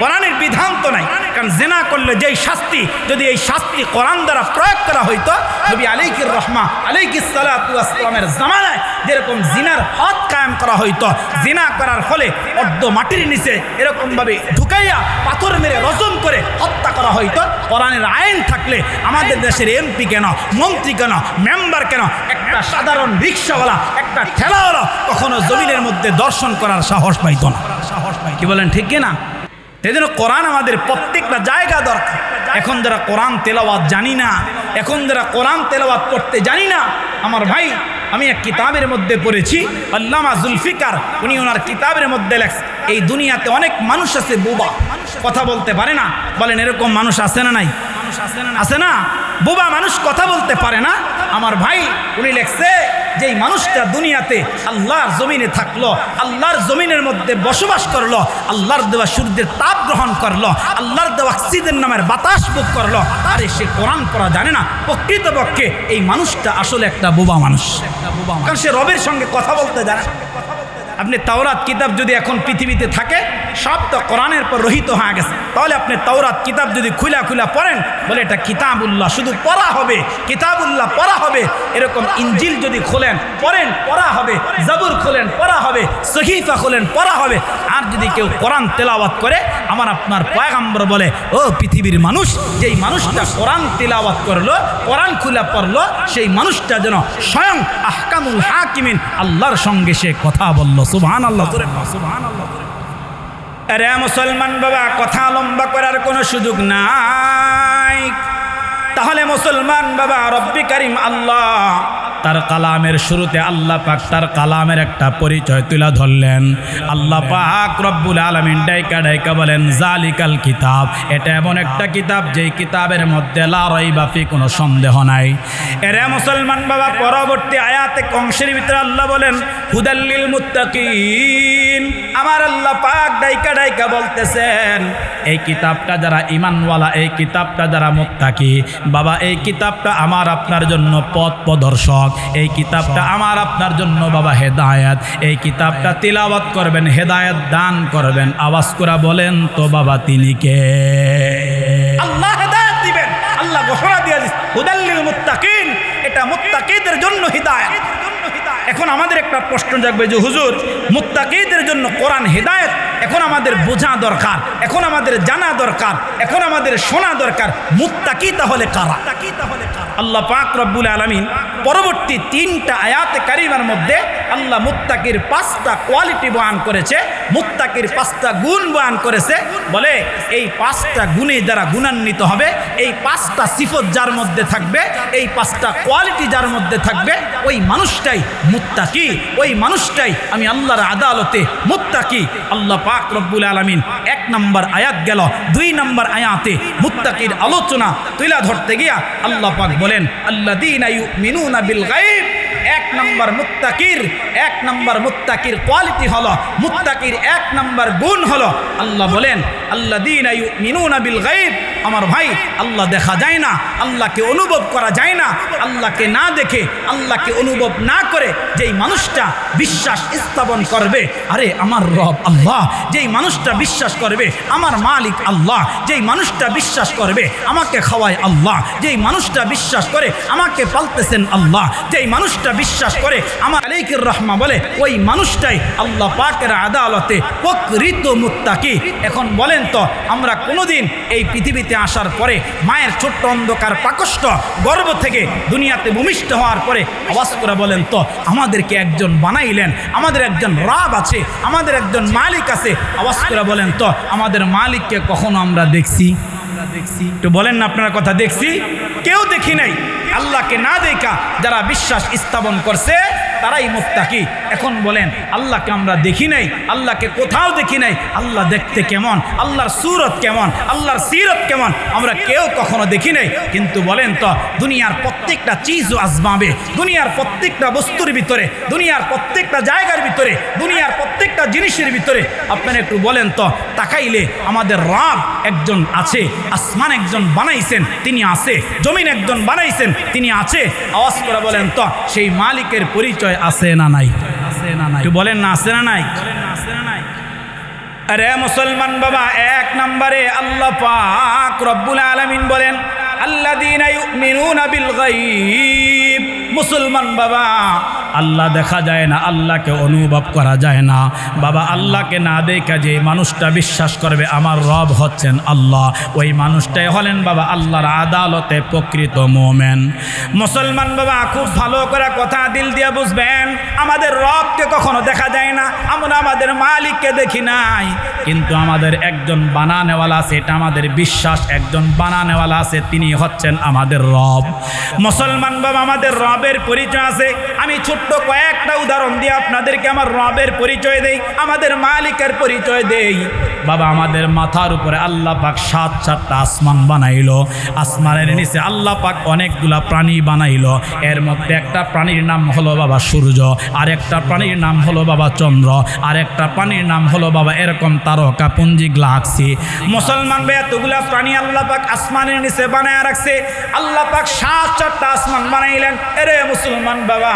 Speaker 1: কোরআনের বিধান তো নাই। কারণ জেনা করলে যেই শাস্তি, যদি এই শাস্তি কোরআন দ্বারা প্রয়োগ করা হইতো, নবী আলাইহির রহমা আলাইহিস সালাতু ওয়াস সালামের জামানায় যেরকম জিনার হদ কায়েম করা হইতো, জিনা করার ফলে অর্ধ মাটির নিচে এরকমভাবে ঢুকাইয়া পাথর মেরে রজম করে হত্যা করা হইতো। কোরআনের আইন থাকলে আমাদের দেশের এমপি কেন, মন্ত্রী কেন, মেম্বার কেন, একটা সাধারণ রিক্সাওয়ালা, একটা ঠেলাওয়ালা কখনো জমিনের মধ্যে দর্শন করার সাহস পাইতো না। কি বলেন, ঠিক কিনা? এই জন্য কোরআন আমাদের প্রত্যেকটা জায়গা দরকার। এখন যারা কোরআন তেলাওয়াত জানি না, এখন যারা কোরআন তেলাওয়াত করতে জানি না, আমার ভাই আমি এক কিতাবের মধ্যে পড়েছি, আল্লামা জুলফিকার, উনি ওনার কিতাবের মধ্যে লেখেন, এই দুনিয়াতে অনেক মানুষ আছে বোবা, কথা বলতে পারে না। বলেন এরকম মানুষ আছে না নাই? আছে না? বোবা মানুষ কথা বলতে পারে না। আমার ভাই উনি লেখছে যে এই মানুষটা দুনিয়াতে আল্লাহর জমিনে থাকলো, আল্লাহর জমিনের মধ্যে বসবাস করলো, আল্লাহর দেওয়া সূর্যের তাপ গ্রহণ করলো, আল্লাহর দেওয়া অক্সিজেন নামের বাতাস ভোগ করলো, আরে সে কোরআন পড়া জানে না। প্রকৃতপক্ষে এই মানুষটা আসলে একটা বোবা মানুষ, কারণ সে রবের সঙ্গে কথা বলতে জানে। আপনি তাওরাত কিতাব যদি এখন পৃথিবীতে থাকে, সব তো কোরআনের পর রহিত হয়ে গেছে। তাহলে আপনি তাওরাত কিতাব যদি খুলা পড়েন, বলে এটা কিতাবুল্লাহ, শুধু পড়া হবে, কিতাবুল্লাহ পড়া হবে। এরকম ইনজিল যদি খোলেন পড়েন, পড়া হবে। জাবুর খোলেন পড়া হবে, সহিফা খোলেন পড়া হবে। আর যদি কেউ কোরআন তেলাওয়াত করে, আমার আপনার পয়গম্বর বলে, ও পৃথিবীর মানুষ, যেই মানুষটা কোরআন তেলাওয়াত করলো, কোরআন খুলা পড়লো, সেই মানুষটা যেন স্বয়ং আহকামুল হাকিমিন আল্লাহর সঙ্গে সে কথা বলল। সুবহানাল্লাহ, সুবহানাল্লাহ। আরে মুসলমান বাবা, কথা লম্বা করার কোনো সুযোগ নাই। তাহলে মুসলমান বাবা, রব্বি কারিম আল্লাহ তার কালামের শুরুতে আল্লাহ পাক তার কালামের একটা পরিচয় তুলে ধরলেন। আল্লাহ পাক রব্বুল আলামিন ডাইকা বলেন, জালিকাল কিতাব, এটা এমন একটা কিতাব যেই কিতাবের মধ্যে লা রাইবা ফি, কোনো সন্দেহ নাই। এরে মুসলমান বাবা, পরবর্তী আয়াতে অংশের ভিতরে আল্লাহ বলেন, হুদাল্লিল মুত্তাকিন। আমার আল্লাহ পাক ডাইকা বলতেছেন, এই কিতাবটা যারা ঈমানওয়ালা, এই কিতাবটা যারা মুত্তাকি, বাবা এই কিতাবটা আমার আপনার জন্য পথ প্রদর্শক, এই কিতাবটা আমার আপনার জন্য বাবা হেদায়েত। এই কিতাবটা তিলাওয়াত করবেন, হেদায়েত দান করবেন। আওয়াজ করে বলেন তো বাবা, তিনি কে? আল্লাহ হেদায়েত দিবেন। আল্লাহ ঘোষণা দিয়ে দিয়েছে, হুদাল্লিল মুত্তাকিন, এটা মুত্তাকিদের জন্য হিদায়াত। এখন আমাদের একটা প্রশ্ন জাগবে যে হুজুর, মুত্তাকিদের জন্য কোরআন হেদায়েত, এখন আমাদের বোঝা দরকার, এখন আমাদের জানা দরকার, এখন আমাদের শোনা দরকার, মুত্তাকি তাহলে কারা? আল্লাহ পাক রব্বুল আলামিন পরবর্তী 3টা আয়াতে কারিমার মধ্যে আল্লাহ মুত্তাকির 5টা কোয়ালিটি বয়ান করেছে, মুত্তাকির 5টা গুণ বয়ান করেছে। বলে এই 5টা গুণে যারা গুণান্বিত হবে, এই 5টা সিফত যার মধ্যে থাকবে, এই 5টা কোয়ালিটি যার মধ্যে থাকবে, ওই মানুষটাই মুত্তাকি, ওই মানুষটাই আমি আল্লাহর আদালতে মুত্তাকি। আল্লাহ পাক রব্বুল আলামিন 1 নম্বর আয়াত গেল, 2 নম্বর আয়াতে মুত্তাকির আলোচনা তুলে ধরতে গিয়া আল্লাহ পাক বলেন, আল্লাযীনা ইউমিনুনা বিল গায়ব। 1 নম্বর মুত্তাকির কোয়ালিটি হলো, মুত্তাকির 1 নম্বর গুণ হলো, আল্লাহ বলেন আল্লাযীনা ইউমিনুনা বিল গায়ব। আমার ভাই, আল্লাহ দেখা যায় না, আল্লাহকে অনুভব করা যায় না। আল্লাহকে না দেখে, আল্লাহকে অনুভব না করে যেই মানুষটা বিশ্বাস স্থাপন করবে, আরে আমার রব আল্লাহ, যেই মানুষটা বিশ্বাস করবে আমার মালিক আল্লাহ, যেই মানুষটা বিশ্বাস করবে আমাকে খাওয়ায় আল্লাহ, যেই মানুষটা বিশ্বাস করে আমাকে পালতেছেন আল্লাহ, যেই মানুষটা বিশ্বাস করে আমার মালিকের রহমা বলে, ওই মানুষটাই আল্লাহ পাকের আদালতে প্রকৃত মুত্তাকি। এখন বলেন তো, আমরা কোনোদিন এই পৃথিবীতে আসার পরে মায়ের ছোট্ট অন্ধকার পাকস্থ গর্ভ থেকে দুনিয়াতে ভূমিষ্ঠ হওয়ার পরে আওয়াজ করে বলেন তো, আমাদেরকে একজন বানাইলেন, আমাদের একজন রব আছে, আমাদের একজন মালিক আছে। আওয়াজ করে বলেন তো, আমাদের মালিককে কখনো আমরা দেখছি? একটু বলেন না আপনারা কথা, দেখছি? কেউ দেখি নাই। আল্লাহকে না দেখা যারা বিশ্বাস স্থাপন করছে তারাই মুত্তাকি। এখন বলেন, আল্লাহকে আমরা দেখি নাই, আল্লাহকে কোথাও দেখি নাই, আল্লাহ দেখতে কেমন, আল্লাহর সুরত কেমন, আল্লাহর সিরত কেমন, আমরা কেউ কখনো দেখি নাই। কিন্তু বলেন তো, দুনিয়ার প্রত্যেকটা চিজ ও আসবাবে, দুনিয়ার প্রত্যেকটা বস্তুর ভিতরে, দুনিয়ার প্রত্যেকটা জায়গার ভিতরে, দুনিয়ার প্রত্যেকটা জিনিসের ভিতরে আপনারা একটু বলেন তো, তাকাইলে আমাদের রব একজন আছে, আসমান একজন বানাইছেন তিনি আছে, জমিন একজন বানাইছেন তিনি আছে। আওয়াজ করে বলেন তো, সেই মালিকের পরিচয় আছে না নাই? একটু বলেন না, আছে না নাই? আরে মুসলমান বাবা, 1 নম্বরে আল্লাহ পাক রব্বুল আলামিন বলেন, আল্লাযীনা ইউমিনুনা বিল গায়ব। মুসলমান বাবা, আল্লাহ দেখা যায় না, আল্লাহকে অনুভব করা যায় না। বাবা, আল্লাহকে না দেখা যে মানুষটা বিশ্বাস করবে আমার রব হচ্ছেন আল্লাহ, ওই মানুষটাই হলেন বাবা আল্লাহর আদালতে প্রকৃত মুমিন। মুসলমান বাবা, খুব ভালো করে কথা দিল দিয়ে বুঝবেন, আমাদের রবকে কখনো দেখা যায় না, আমরা আমাদের মালিককে দেখি নাই, কিন্তু আমাদের একজন বানানেওয়ালা আছে, এটা আমাদের বিশ্বাস। একজন বানানেওয়ালা আছে, তিনি হচ্ছেন আমাদের রব। মুসলমান বাবা, আমাদের রবের পরিচয় আছে। আমি ছোট্ট কয়েকটা উদাহরণ দিয়ে আপনাদেরকে আমার রবের পরিচয় দেই, আমাদের মালিকের পরিচয় দেই। বাবা, আমাদের মাথার উপরে আল্লাহ পাক 7টা আসমান বানাইলো, আসমানের নিচে আল্লাহ পাক অনেকগুলা প্রাণী বানাইলো। এর মধ্যে একটা প্রাণীর নাম হলো বাবা সূর্য, আর একটা প্রাণীর নাম হলো বাবা চন্দ্র, আর একটা প্রাণীর নাম হলো বাবা এরকম তারকা পুঞ্জি গ্লাক্সি। মুসলমান ভাই, এতগুলা প্রাণী আল্লাহ পাক আসমানের নিচে বানায় রাখছে। আল্লাহ পাক 7টা আসমান বানাইলেন। এরে মুসলমান বাবা,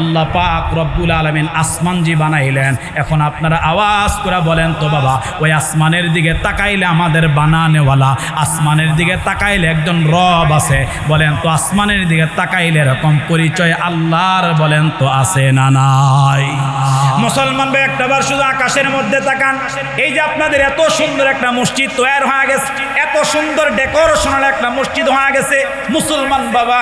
Speaker 1: আল্লাহ পাক রব্বুল আলামিন আসমান জি বানাইলেন। এখন আপনারা আওয়াজ করে বলেন তো বাবা, ওই আসমানের দিকে তাকাইলে আমাদের বানানেওয়ালা, আসমানের দিকে তাকাইলে একজন রব আছে, বলেন তো আসমানের দিকে তাকাইলে এরকম পরিচয় আল্লাহর বলেন তো আছে না নাই? মুসলমান ভাই একটাবার শুধু আকাশের মধ্যে তাকান। এই যে আপনাদের এত সুন্দর একটা মসজিদ তৈরি হয়ে গেছে, এত সুন্দর ডেকোরেশনাল একটা মসজিদ হয়ে গেছে, মুসলমান বাবা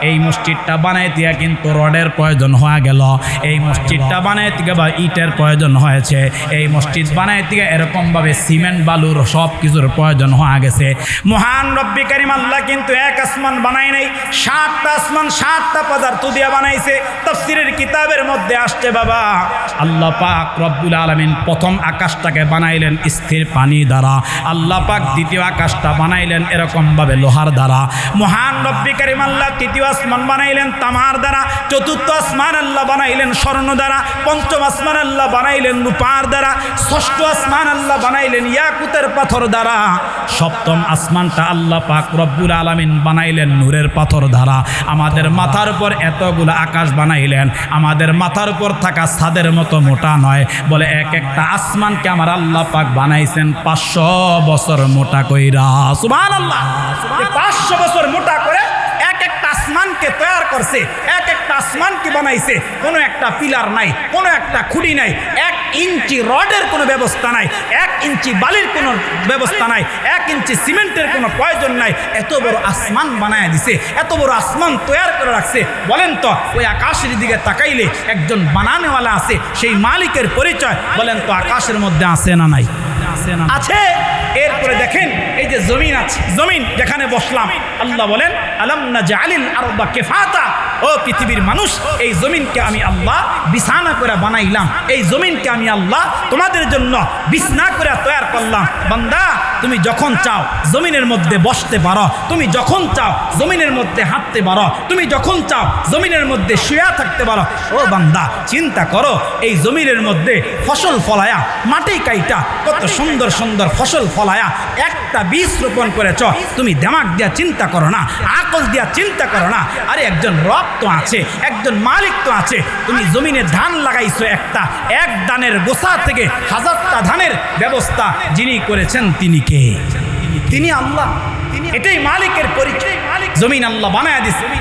Speaker 1: এই মসজিদটা বানাইতে কিন্তু রডের প্রয়োজন হয়ে গেল, এই মসজিদটা বানাইতে বা ইটের প্রয়োজন হয়েছে, এই মসজিদ বানাইতে এরকমভাবে সিমেন্ট বালুর সব কিছুর প্রয়োজন হয়ে গেছে। মহান রব্বি কারিম আল্লাহ কিন্তু এক আসমান বানাই নাই, 7টা আসমান 7টা পদার্থ দিয়ে বানাইছে। তাফসীরের কিতাবের মধ্যে আসছে বাবা, আল্লাহ পাক রব্বুল আলামিন প্রথম আকাশটাকে বানাইলেন স্থির পানি দ্বারা, আল্লাহ পাক দ্বিতীয় আকাশটা বানাইলেন এরকমভাবে লোহার দ্বারা, মহান রব্বি কারিম আল্লাহ তৃতীয় আসমান বানাইলেন তামার দ্বারা, চতুর্থ আসমান আল্লাহ বানাইলেন স্বর্ণ দ্বারা, পঞ্চম আসমান আল্লাহ বানাইলেন রূপার দ্বারা, ষষ্ঠ আসমান আল্লাহ বানাইলেন ইয়াকুতের পাথর দ্বারা, সপ্তম আসমানটা আল্লাহ পাক রব্বুল আলামিন বানাইলেন নূরের পাথর দ্বারা। আমাদের মাথার উপর এতগুলো আকাশ বানাইলেন, আমাদের মাথার উপর থাকা ছাদের মতো মোটা নয়, বলে এক একটা আসমানকে আমার আল্লাহ পাক বানাইছেন 500 বছর মোটা কইরা। সুবহানাল্লাহ, 500 বছর মোটা করে এক একটা আসমানকে তৈরি করছে, এক একটা আসমানকে বানাইছে। কোনো একটা পিলার নাই, কোনো একটা খুঁটি নাই, 1 ইঞ্চি রডের কোনো ব্যবস্থা নাই, 1 ইঞ্চি বালির কোনো ব্যবস্থা নাই, 1 ইঞ্চি সিমেন্টের কোনো প্রয়োজন নাই। এত বড় আসমান বানায় দিছে, এত বড় আসমান তৈরি করে রাখছে। বলেন তো ওই আকাশের দিকে তাকাইলে একজন বানানেওয়ালা আছে, সেই মালিকের পরিচয় বলেন তো আকাশের মধ্যে আছে না নাই? আছে। এরপরে দেখেন এই যে জমিন আছে, জমিন যেখানে বসলাম, আল্লাহ বলেন আলাম নাজআলিল আরদা কিফাতা, ও পৃথিবীর মানুষ এই জমিনকে আমি আল্লাহ বিছানা করে বানাইলাম, এই জমিনকে আমি আল্লাহ তোমাদের জন্য বিছানা করে তৈরি করলাম। বান্দা তুমি যখন চাও জমিনের মধ্যে বসতে পারো, তুমি যখন চাও জমিনের মধ্যে হাঁটতে পারো, তুমি যখন চাও জমিনের মধ্যে শুয়ে থাকতে পারো। ও বান্দা চিন্তা করো, এই জমিনের মধ্যে ফসল ফলায়া, মাটি কাইটা কত সুন্দর সুন্দর ফসল ফলায়া একটা বীজ রোপণ করেছ, তুমি দিমাগ দিয়া চিন্তা করো না, আকল দিয়া চিন্তা করো না। আরে একজন রব তো আছে, একজন মালিক তো আছে। তুমি জমিনে ধান লাগাইছো, একটা এক দানের গোছা থেকে 1000টা ধানের ব্যবস্থা যিনি করেছেন তিনি কে? তিনি আল্লাহ। এটাই মালিকের পরিচয়। জমিন আল্লাহ বানায় দিচ্ছেন,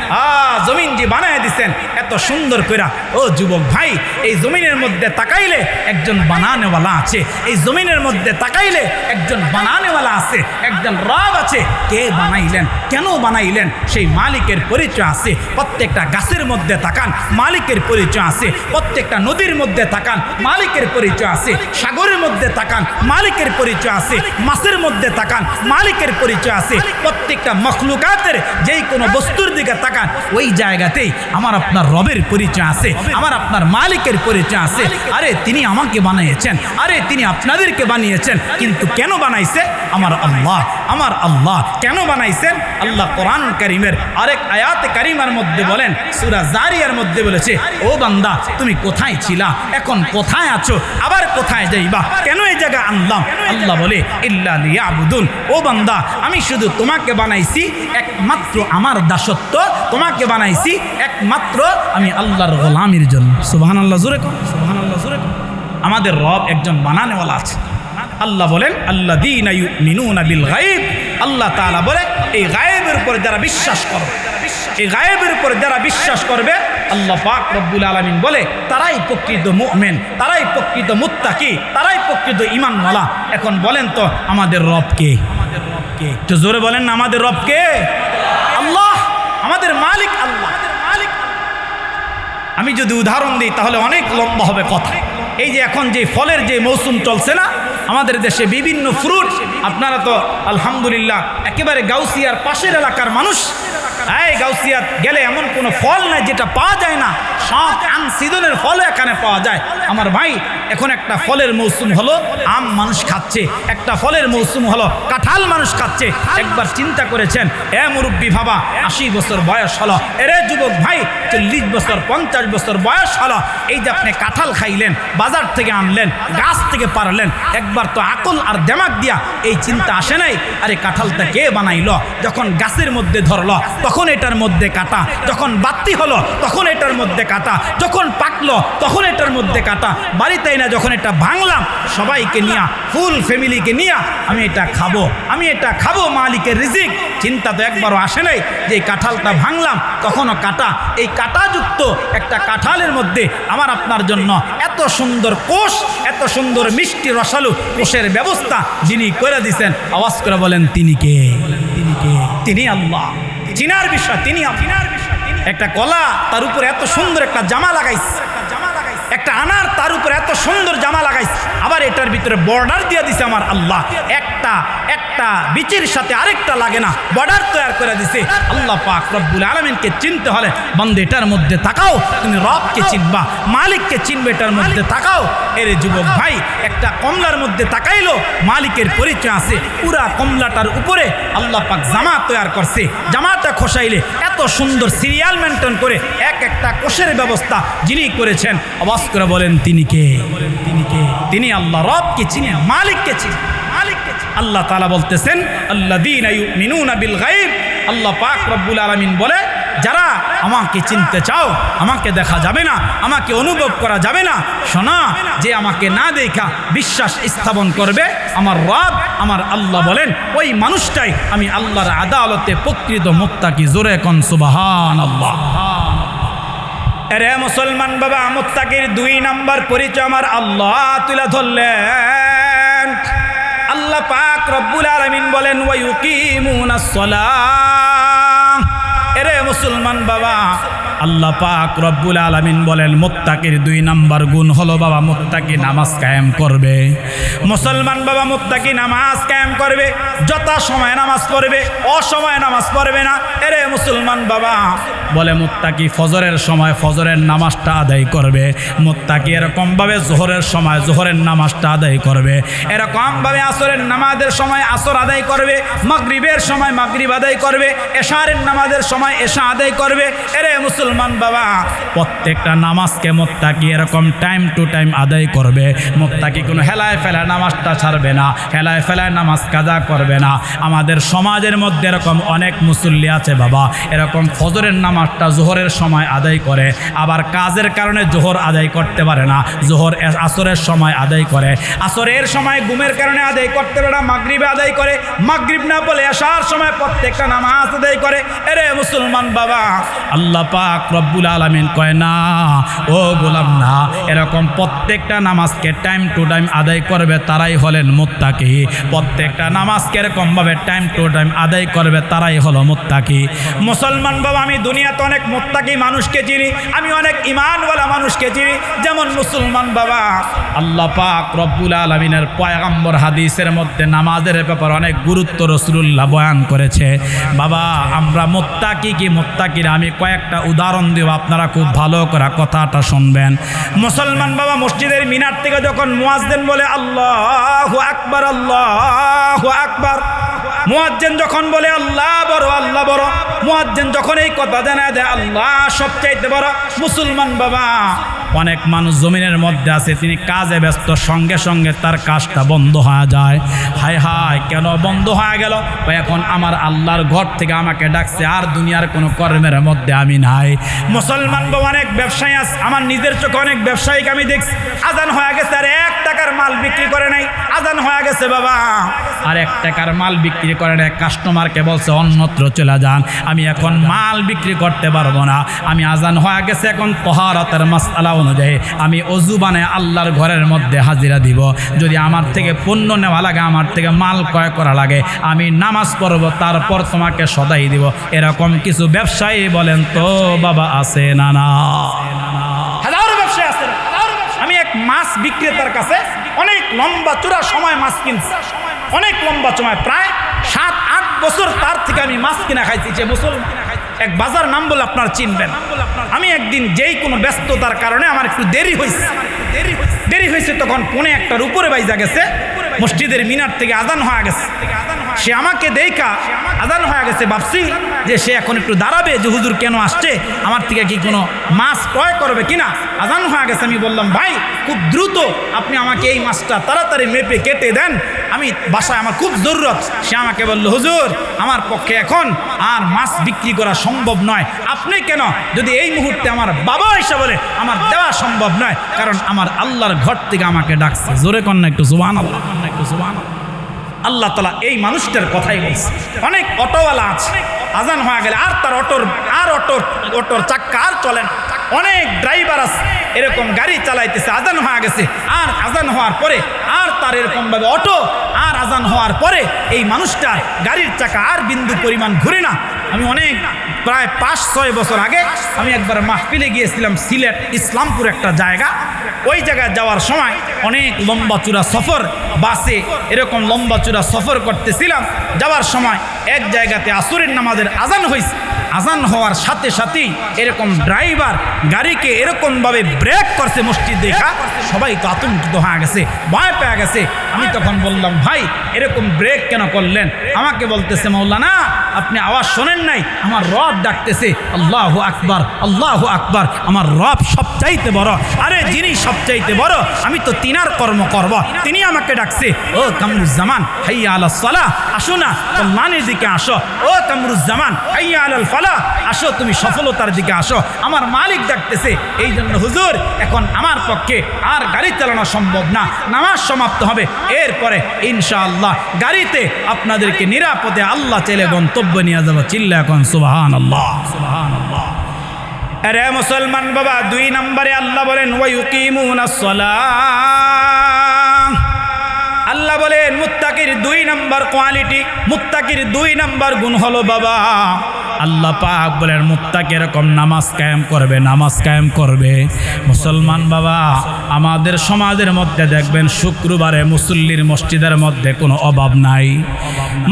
Speaker 1: জমিন যে বানায় দিচ্ছেন এত সুন্দর করে। ও যুবক ভাই, এই জমিনের মধ্যে তাকাইলে একজন বানানেওয়ালা আছে, এই জমিনের মধ্যে তাকাইলে একজন বানানেওয়ালা আছে, একজন রব আছে। কে বানাইলেন, কেন বানাইলেন, সেই মালিকের পরিচয় আছে। প্রত্যেকটা গাছের মধ্যে তাকান, মালিকের পরিচয় আছে। প্রত্যেকটা নদীর মধ্যে তাকান, মালিকের পরিচয় আছে। সাগরের মধ্যে তাকান, মালিকের পরিচয় আছে। মাছের মধ্যে তাকান, মালিকের পরিচয় আছে। প্রত্যেকটা মখলুকাতের যেই কোনো বস্তুর দিকে তাকান, ওই জায়গাতেই আমার আপনার রবের পরিচয় আছে, আমার আপনার মালিকের পরিচয় আছে। আরে তিনি আমাকে বানিয়েছেন, আরে তিনি আপনাদেরকে বানিয়েছেন, কিন্তু কেন বানাইছে? আমার আল্লাহ, আমার আল্লাহ কেন বানাইছেন? আল্লাহ কোরআন কারীমের আরেক আয়াতে কারিমার মধ্যে বলেন, সূরা জারিয়ার মধ্যে বলেছে, ও বান্দা তুমি কোথায় ছিলা, এখন কোথায় আছো, আবার কোথায় যাইবা, কেন এই জায়গা আনলাম? আল্লাহ বলে ইল্লা লিয়াবুদুন, ও বান্দা আমি শুধু তোমাকে বানাইছি একমাত্র আমার দাসত্ব, তোমাকে বানাইছি একমাত্র আমি আল্লাহর গোলামির জন্য। সুবহানাল্লাহ, জোরে কর সুবহানাল্লাহ, জোরে কর। আমাদের রব একজন বানানেওয়ালা আছে। আল্লাহ বলেন আল্লাযীনা ইউমিনুনা বিল গায়ব, আল্লাহ তাআলা বলে এই গায়েবের উপর যারা বিশ্বাস করবে, এই গায়েবের উপর যারা বিশ্বাস করবে, আল্লাহ পাক রব্বুল আলামিন বলে তারাই প্রকৃত মুমিন, তারাই প্রকৃত মুত্তাকি, তারাই প্রকৃত ঈমানওয়ালা। এখন বলেন তো আমাদের রব কে? তো জোরে বলেন না, আমাদের রব কে? আল্লাহ, আমাদের মালিক আল্লাহ। আমি যদি উদাহরণ দিই তাহলে অনেক লম্বা হবে কথা। এই যে এখন যে ফলের যে মৌসুম চলছে না আমাদের দেশে, বিভিন্ন ফ্রুট, আপনারা তো আলহামদুলিল্লাহ একেবারে গাউসিয়ার পাশের এলাকার মানুষ, এই গাউসিয়াত গেলে এমন কোনো ফল নাই যেটা পাওয়া যায় না, সব আনসিজনের ফলও এখানে পাওয়া যায়। আমার ভাই, এখন একটা ফলের মৌসুম হলো আম মানুষ খাচ্ছে, একটা ফলের মৌসুম হলো কাঁঠাল মানুষ খাচ্ছে। একবার চিন্তা করেছেন, এ মুরব্বী বাবা 80 বছর বয়স হলো, এরে যুবক ভাই 40 বছর 50 বছর বয়স হলো, এই যে আপনি কাঁঠাল খাইলেন, বাজার থেকে আনলেন, গাছ থেকে পারলেন, একবার তো আকল আর দিমাগ দিয়া এই চিন্তা আসে নাই, আরে কাঁঠালটা কে বানাইলো? যখন গাছের মধ্যে ধরলো তখন এটার মধ্যে কাটা, যখন বাতি হলো তখন এটার মধ্যে কাটা, যখন পাকলো তখন এটার মধ্যে কাটা। বাড়িতেই না, যখন এটা ভাঙলাম সবাইকে নিয়ে, ফুল ফ্যামিলিকে নিয়ে আমি এটা খাবো মালিকের রিজিক। চিন্তা তো একবারও আসে নাই যে এই কাঁঠালটা ভাঙলাম তখনও কাটা। এই কাঁটাযুক্ত একটা কাঁঠালের মধ্যে আমার আপনার জন্য এত সুন্দর কোষ, এত সুন্দর মিষ্টি রসালো কোষের ব্যবস্থা যিনি করে দিয়েছেন, আওয়াজ করে বলেন তিনি কে? তিনি আল্লাহ। চিনার বিষয় তিনি। একটা কলা তার উপরে এত সুন্দর একটা জামা লাগাইছে, একটা আনার তার উপরে এত সুন্দর জামা লাগাইছে, আবার এটার ভিতরে বর্ডার দিয়ে দিছে আমার আল্লাহ। একটা বিচির সাথে আরেকটা লাগে না, বর্ডার তৈরি করে দিছে আল্লাহ পাক রব্বুল আলামিনকে চিনতে হলে বন্ধু এটার মধ্যে তাকাও, তুমি রবকে চিনবা, মালিককে চিনবে, এটার মধ্যে তাকাও। এরে যুবক ভাই, একটা কমলার মধ্যে তাকাইলো মালিকের পরিচয় আছে। পুরা কমলাটার উপরে আল্লাহ পাক জামা তৈরি করছে। জামাটা খোসাইলে এত সুন্দর সিরিয়াল মেনটেন করে একটা কোষের ব্যবস্থা যিনি করেছেন, আওয়াজ করে বলেন তিনি কে? তিনি আল্লাহ। রবকে চিনি, মালিককে চিনি। আল্লাহ তাআলা বলতেছেন আল্লাযীনা ইউমিনুনা বিল গায়ব। আল্লাহ পাক রব্বুল আলামিন বলে, যারা আমাকে চিনতে চাও, আমাকে দেখা যাবে না, আমাকে অনুভব করা যাবে না, শোনা যে আমাকে না দেখা বিশ্বাস স্থাপন করবে আমার রব, আমার আল্লাহ বলেন ওই মানুষটাই আমি আল্লাহর আদালতে প্রকৃত মুত্তাকি। জোরে কোন সুবহানাল্লাহ। আরে মুসলমান বাবা, মুত্তাকির 2 নাম্বার পরিচয় আমার আল্লাহ তুলে ধরলেন। আল্লাহ পাক রব্বুল আলামিন বলেন ওয়া ইউকিমুনাস সালাহ। এরে মুসলমান বাবা, আল্লাহ পাক রব্বুল আলামিন বলেন মুত্তাকির 2 নাম্বার গুণ হলো বাবা মুত্তাকি নামাজ কায়েম করবে। মুসলমান বাবা, মুত্তাকি নামাজ কায়েম করবে, যথা সময় নামাজ পড়বে, অসময়ে নামাজ পড়বে না। এরে মুসলমান বাবা বলে মুত্তাকি ফজরের সময় ফজরের নামাজটা আদায় করবে, মুত্তাকি এরকমভাবে জোহরের সময় জোহরের নামাজটা আদায় করবে, এরকমভাবে আসরের নামাজের সময় আসর আদায় করবে, মাগরিবের সময় মাগরিব আদায় করবে, এশারের নামাজের সময় এশা আদায় করবে। এরে মুসলমান বাবা, প্রত্যেকটা নামাজকে মুত্তাকি এরকম টাইম টু টাইম আদায় করবে। মুত্তাকি কোনো হেলায় ফেলায় নামাজটা ছাড়বে না, হেলায় ফেলায় নামাজ কাজা করবে না। আমাদের সমাজের মধ্যে এরকম অনেক মুসল্লি আছে বাবা, এরকম ফজরের নামাজটা জোহরের সময় আদায় করে, আবার কাজের কারণে জোহর আদায় করতে পারে না, জোহর আসরের সময় আদায় করে, আসরের সময় ঘুমের কারণে আদায় করতে পারে না, মাগরিবে আদায় করে, মাগরিব না বলে এশার সময় প্রত্যেকটা নামাজ আদায় করে। এরে মুসলমান বাবা, আল্লাহ পাক রব্বুল আলামিন কয় না ও গোলাম না, এরকম প্রত্যেকটা নামাজকে টাইম টু টাইম আদায় করবে তারাই হলেন মুত্তাকি। প্রত্যেকটা নামাজকে এরকমভাবে টাইম টু টাইম আদায় করবে তারাই হলো মুত্তাকি। মুসলমান বাবা, আমি দুনিয়াতে অনেক মুত্তাকি মানুষকে চিনি, আমি অনেক ঈমানওয়ালা মানুষকে চিনি। যেমন মুসলমান বাবা, আল্লাহ পাক রব্বুল আলামিনের পয়গম্বর হাদিসের মধ্যে নামাজের ব্যাপারে অনেক গুরুত্ব রাসূলুল্লাহ বয়ান করেছে। বাবা আমরা মুত্তাকি কি মুত্তাকিরা, আমি কয়েকটা উদাহরণ দেব, আপনারা খুব ভালো করে কথাটা শুনবেন। মুসলমান বাবা, মসজিদের মিনার থেকে যখন মুয়াজ্জিন বলে আল্লাহু আকবার আল্লাহু আকবার, মুয়াজ্জিন যখন বলে আল্লাহ বড় আল্লাহ বড়, মুয়াজ্জিন যখন এই কথা জানায় দেয় আল্লাহ সবচাইতে বড়, মুসলমান বাবা অনেক মানুষ জমিনের মধ্যে আছে, তিনি কাজে ব্যস্ত, সঙ্গে সঙ্গে তার কাজটা বন্ধ হয়ে যায়। হায় হায় কেন বন্ধ হয়ে গেল? এখন আমার আল্লাহর ঘর থেকে আমাকে ডাকছে, আর দুনিয়ার কোনো কর্মের মধ্যে আমি নাই। মুসলমান বাবা, অনেক ব্যবসায়ী আছে, আমার নিজের চোখে অনেক ব্যবসায়ীকে আমি দেখছি, আজান হয়ে গেছে আর 1 টাকার মাল বিক্রি করে নাই, আজান হয়ে গেছে বাবা আর 1 টাকার মাল বিক্রি করে নাই, কাস্টমারকে বলছে অন্যত্র চলে যান, আমি এখন মাল বিক্রি করতে পারবো না, আমি আজান হয়ে গেছে, এখন তাহারাতের মাসআলা অনুযায়ী আমি ওযু বানায় আল্লাহর ঘরের মধ্যে হাজিরা দিব, যদি আমার থেকে পণ্য নেওয়া লাগে, আমার থেকে মাল ক্রয় করা লাগে, আমি নামাজ পড়ব, তারপর তোমাকে সদাই দিব। এরকম কিছু ব্যবসায়ী বলেন তো বাবা আছে না? না, হাজারো ব্যবসায়ী আছে। আমি এক মাছ বিক্রেতার কাছে অনেক লম্বা চূড়া সময় মাছ কিনছি, অনেক লম্বা সময়, প্রায় 7-8 বছর তার থেকে আমি মাছ কিনা খাইছি। যে মুসলমান এক বাজার নাম বলে আপনার চিনবেন, আমি একদিন যেই কোনো ব্যস্ততার কারণে আমার একটু দেরি হয়েছে, তখন 1:45 উপরে বাইজা গেছে, মসজিদের মিনার থেকে আজান হয়ে গেছে। সে আমাকে দেখা আজান হয়ে গেছে, ভাবছি যে সে এখন একটু দাঁড়াবে যে হুজুর কেন আসছে, আমার থেকে কি কোনো মাছ ক্রয় করবে কিনা। আজান হয়ে গেছে, আমি বললাম ভাই খুব দ্রুত আপনি আমাকে এই মাছটা তাড়াতাড়ি মেপে কেটে দেন, আমি বাসায় আমার খুব জরুরত। সে আমাকে বলল হুজুর আমার পক্ষে এখন আর মাছ বিক্রি করা সম্ভব নয়, আপনি কেন, যদি এই মুহূর্তে আমার বাবা হিসাবে আমার দেওয়া সম্ভব নয়, কারণ আমার আল্লাহর ঘর থেকে আমাকে ডাকছে। জোরে কন্যা একটু সুবহানাল্লাহ, একটু সুবহানাল্লাহ। আল্লাহ তাআলা এই মানুষটার কথাই বলছে। অনেক অটোওয়ালা আছে, আজান হয়ে গেলে আর তার অটোর চাক্কা আর চলে না। অনেক ড্রাইভার আছে এরকম গাড়ি চালাইতেছে, আজান হয়ে গেছে, আর আজান হওয়ার পরে আর তার এরকমভাবে অটো, আর আজান হওয়ার পরে এই মানুষটার গাড়ির চাকা আর বিন্দু পরিমাণ ঘুরে না। আমি অনেক প্রায় 5-6 বছর আগে আমি একবার মাহফিলে গিয়েছিলাম সিলেট ইসলামপুর একটা জায়গা। ওই জায়গায় যাওয়ার সময় অনেক লম্বা চূড়া সফর, বাসে এরকম লম্বা চূড়া সফর করতেছিলাম। যাওয়ার সময় এক জায়গাতে আসরের নামাজের আজান হয়েছে। আজান হওয়ার সাথে সাথেই এরকম ড্রাইভার গাড়িকে এরকমভাবে ব্রেক করছে, মসজিদ দেখা সবাই তো আতঙ্কিত হয়ে গেছে, ভয় পেয়ে গেছে। আমি তখন বললাম ভাই এরকম ব্রেক কেন করলেন? আমাকে বলতেছে মাওলানা আপনি আওয়াজ শোনেন নাই, আমার রব ডাকতেছে আল্লাহু আকবার, আল্লাহু আকবার, আমার রব সবচাইতে বড়। আরে যিনি সবচাইতে বড় আমি তো তিনার কর্ম করব, তিনি আমাকে ডাকছে। ও কামরুজ্জামান হাইয়া আলাস সালাহ, আসো না কল্যাণের দিকে আসো। ও কামরুজ্জামান হাইয়া আলাল ফালাহ, আসো তুমি সফলতার দিকে আসো, আমার মালিক ডাকতেছে। এই জন্য হুজুর এখন আমার পক্ষে আর গাড়ি চালানো সম্ভব না, নামাজ সমাপ্ত হবে, এরপরে ইনশাআল্লাহ গাড়িতে আপনাদেরকে নিরাপদে আল্লাহ চাইলে গন্তব্য নিয়ে যাবো। চিল্লা এখন সুবহানাল্লাহ, সুবহানাল্লাহ। আরে মুসলমান বাবা, 2 নম্বরে আল্লাহ বলেন ওয়া ইউকিমুনাস সালাহ। আল্লাহ বলেন মুত্তাকির 2 নম্বর কোয়ালিটি, মুত্তাকির 2 নম্বর গুণ হলো বাবা, আল্লাহ পাক বলেন মুত্তাকি এরকম নামাজ কায়েম করবে, নামাজ কায়েম করবে। মুসলমান বাবা আমাদের সমাজের মধ্যে দেখবেন শুক্রবারে মুসল্লির মসজিদের মধ্যে কোনো অভাব নাই।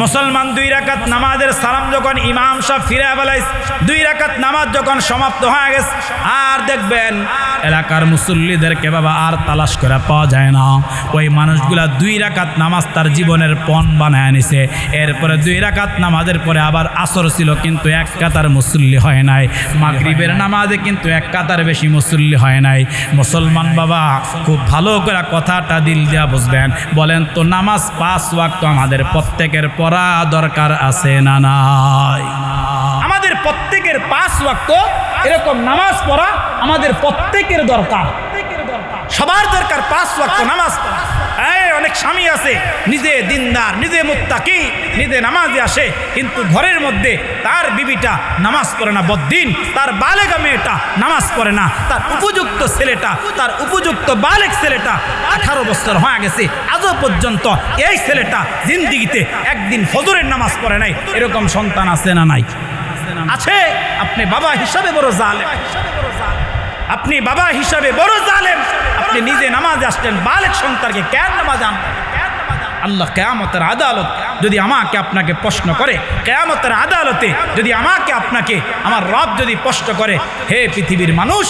Speaker 1: মুসলমান 2 রাকাত নামাজের সালাম যখন ইমাম সাহেব ফিরে বলাইস, 2 রাকাত নামাজ যখন সমাপ্ত হয়ে গেছে, আর দেখবেন এলাকার মুসল্লিদেরকে বাবা আর তালাশ করে পাওয়া যায় না। ওই মানুষগুলা 2 রাকাত নামাজ তার জীবনের পণ বানায় নিছে। এরপরে 2 রাকাত নামাজের পরে আবার আসর ছিল, কিন্তু 1 কাতার মুসল্লি হয় নাই। মাগরিবের নামাজে কিন্তু 1 কাতার বেশি মুসল্লি হয় নাই। মুসলমান বাবা খুব ভালো করে কথাটা দিল দিয়া বুঝবেন। বলেন তো নামাজ 5 ওয়াক্ত আমাদের প্রত্যেকের পড়া দরকার আছে না নাই? আমাদের প্রত্যেকের 5 ওয়াক্ত এরকম নামাজ পড়া আমাদের প্রত্যেকের দরকার, সবার দরকার 5 ওয়াক্ত নামাজ পড়া। অনেক স্বামী আছে নিজে দিনদার, নিজে মুত্তাকি, নিজে নামাজে আসে, কিন্তু ঘরের মধ্যে তার বিবিটা নামাজ পড়ে না, বদ্দিন। তার বালেগা মেয়েটা নামাজ পড়ে না, তার উপযুক্ত ছেলেটা, তার উপযুক্ত বালেগ ছেলেটা 18 বছর হয়ে গেছে, আজও পর্যন্ত এই ছেলেটা জিন্দিগিতে একদিন ফজরের নামাজ পড়ে নাই। এরকম সন্তান আছে না নাই? আছে। আপনি বাবা হিসাবে বড় জালেম, আপনি বাবা হিসাবে বড় জালেম। আপনি নিজে নামাজে আসলেন, বালেক সন্তানকে কেন নামাজ আনলেন? আল্লাহ কিয়ামতের আদালত যদি আমাকে আপনাকে প্রশ্ন করে, কিয়ামতের আদালতে যদি আমাকে আপনাকে আমার রব যদি প্রশ্ন করে, হে পৃথিবীর মানুষ,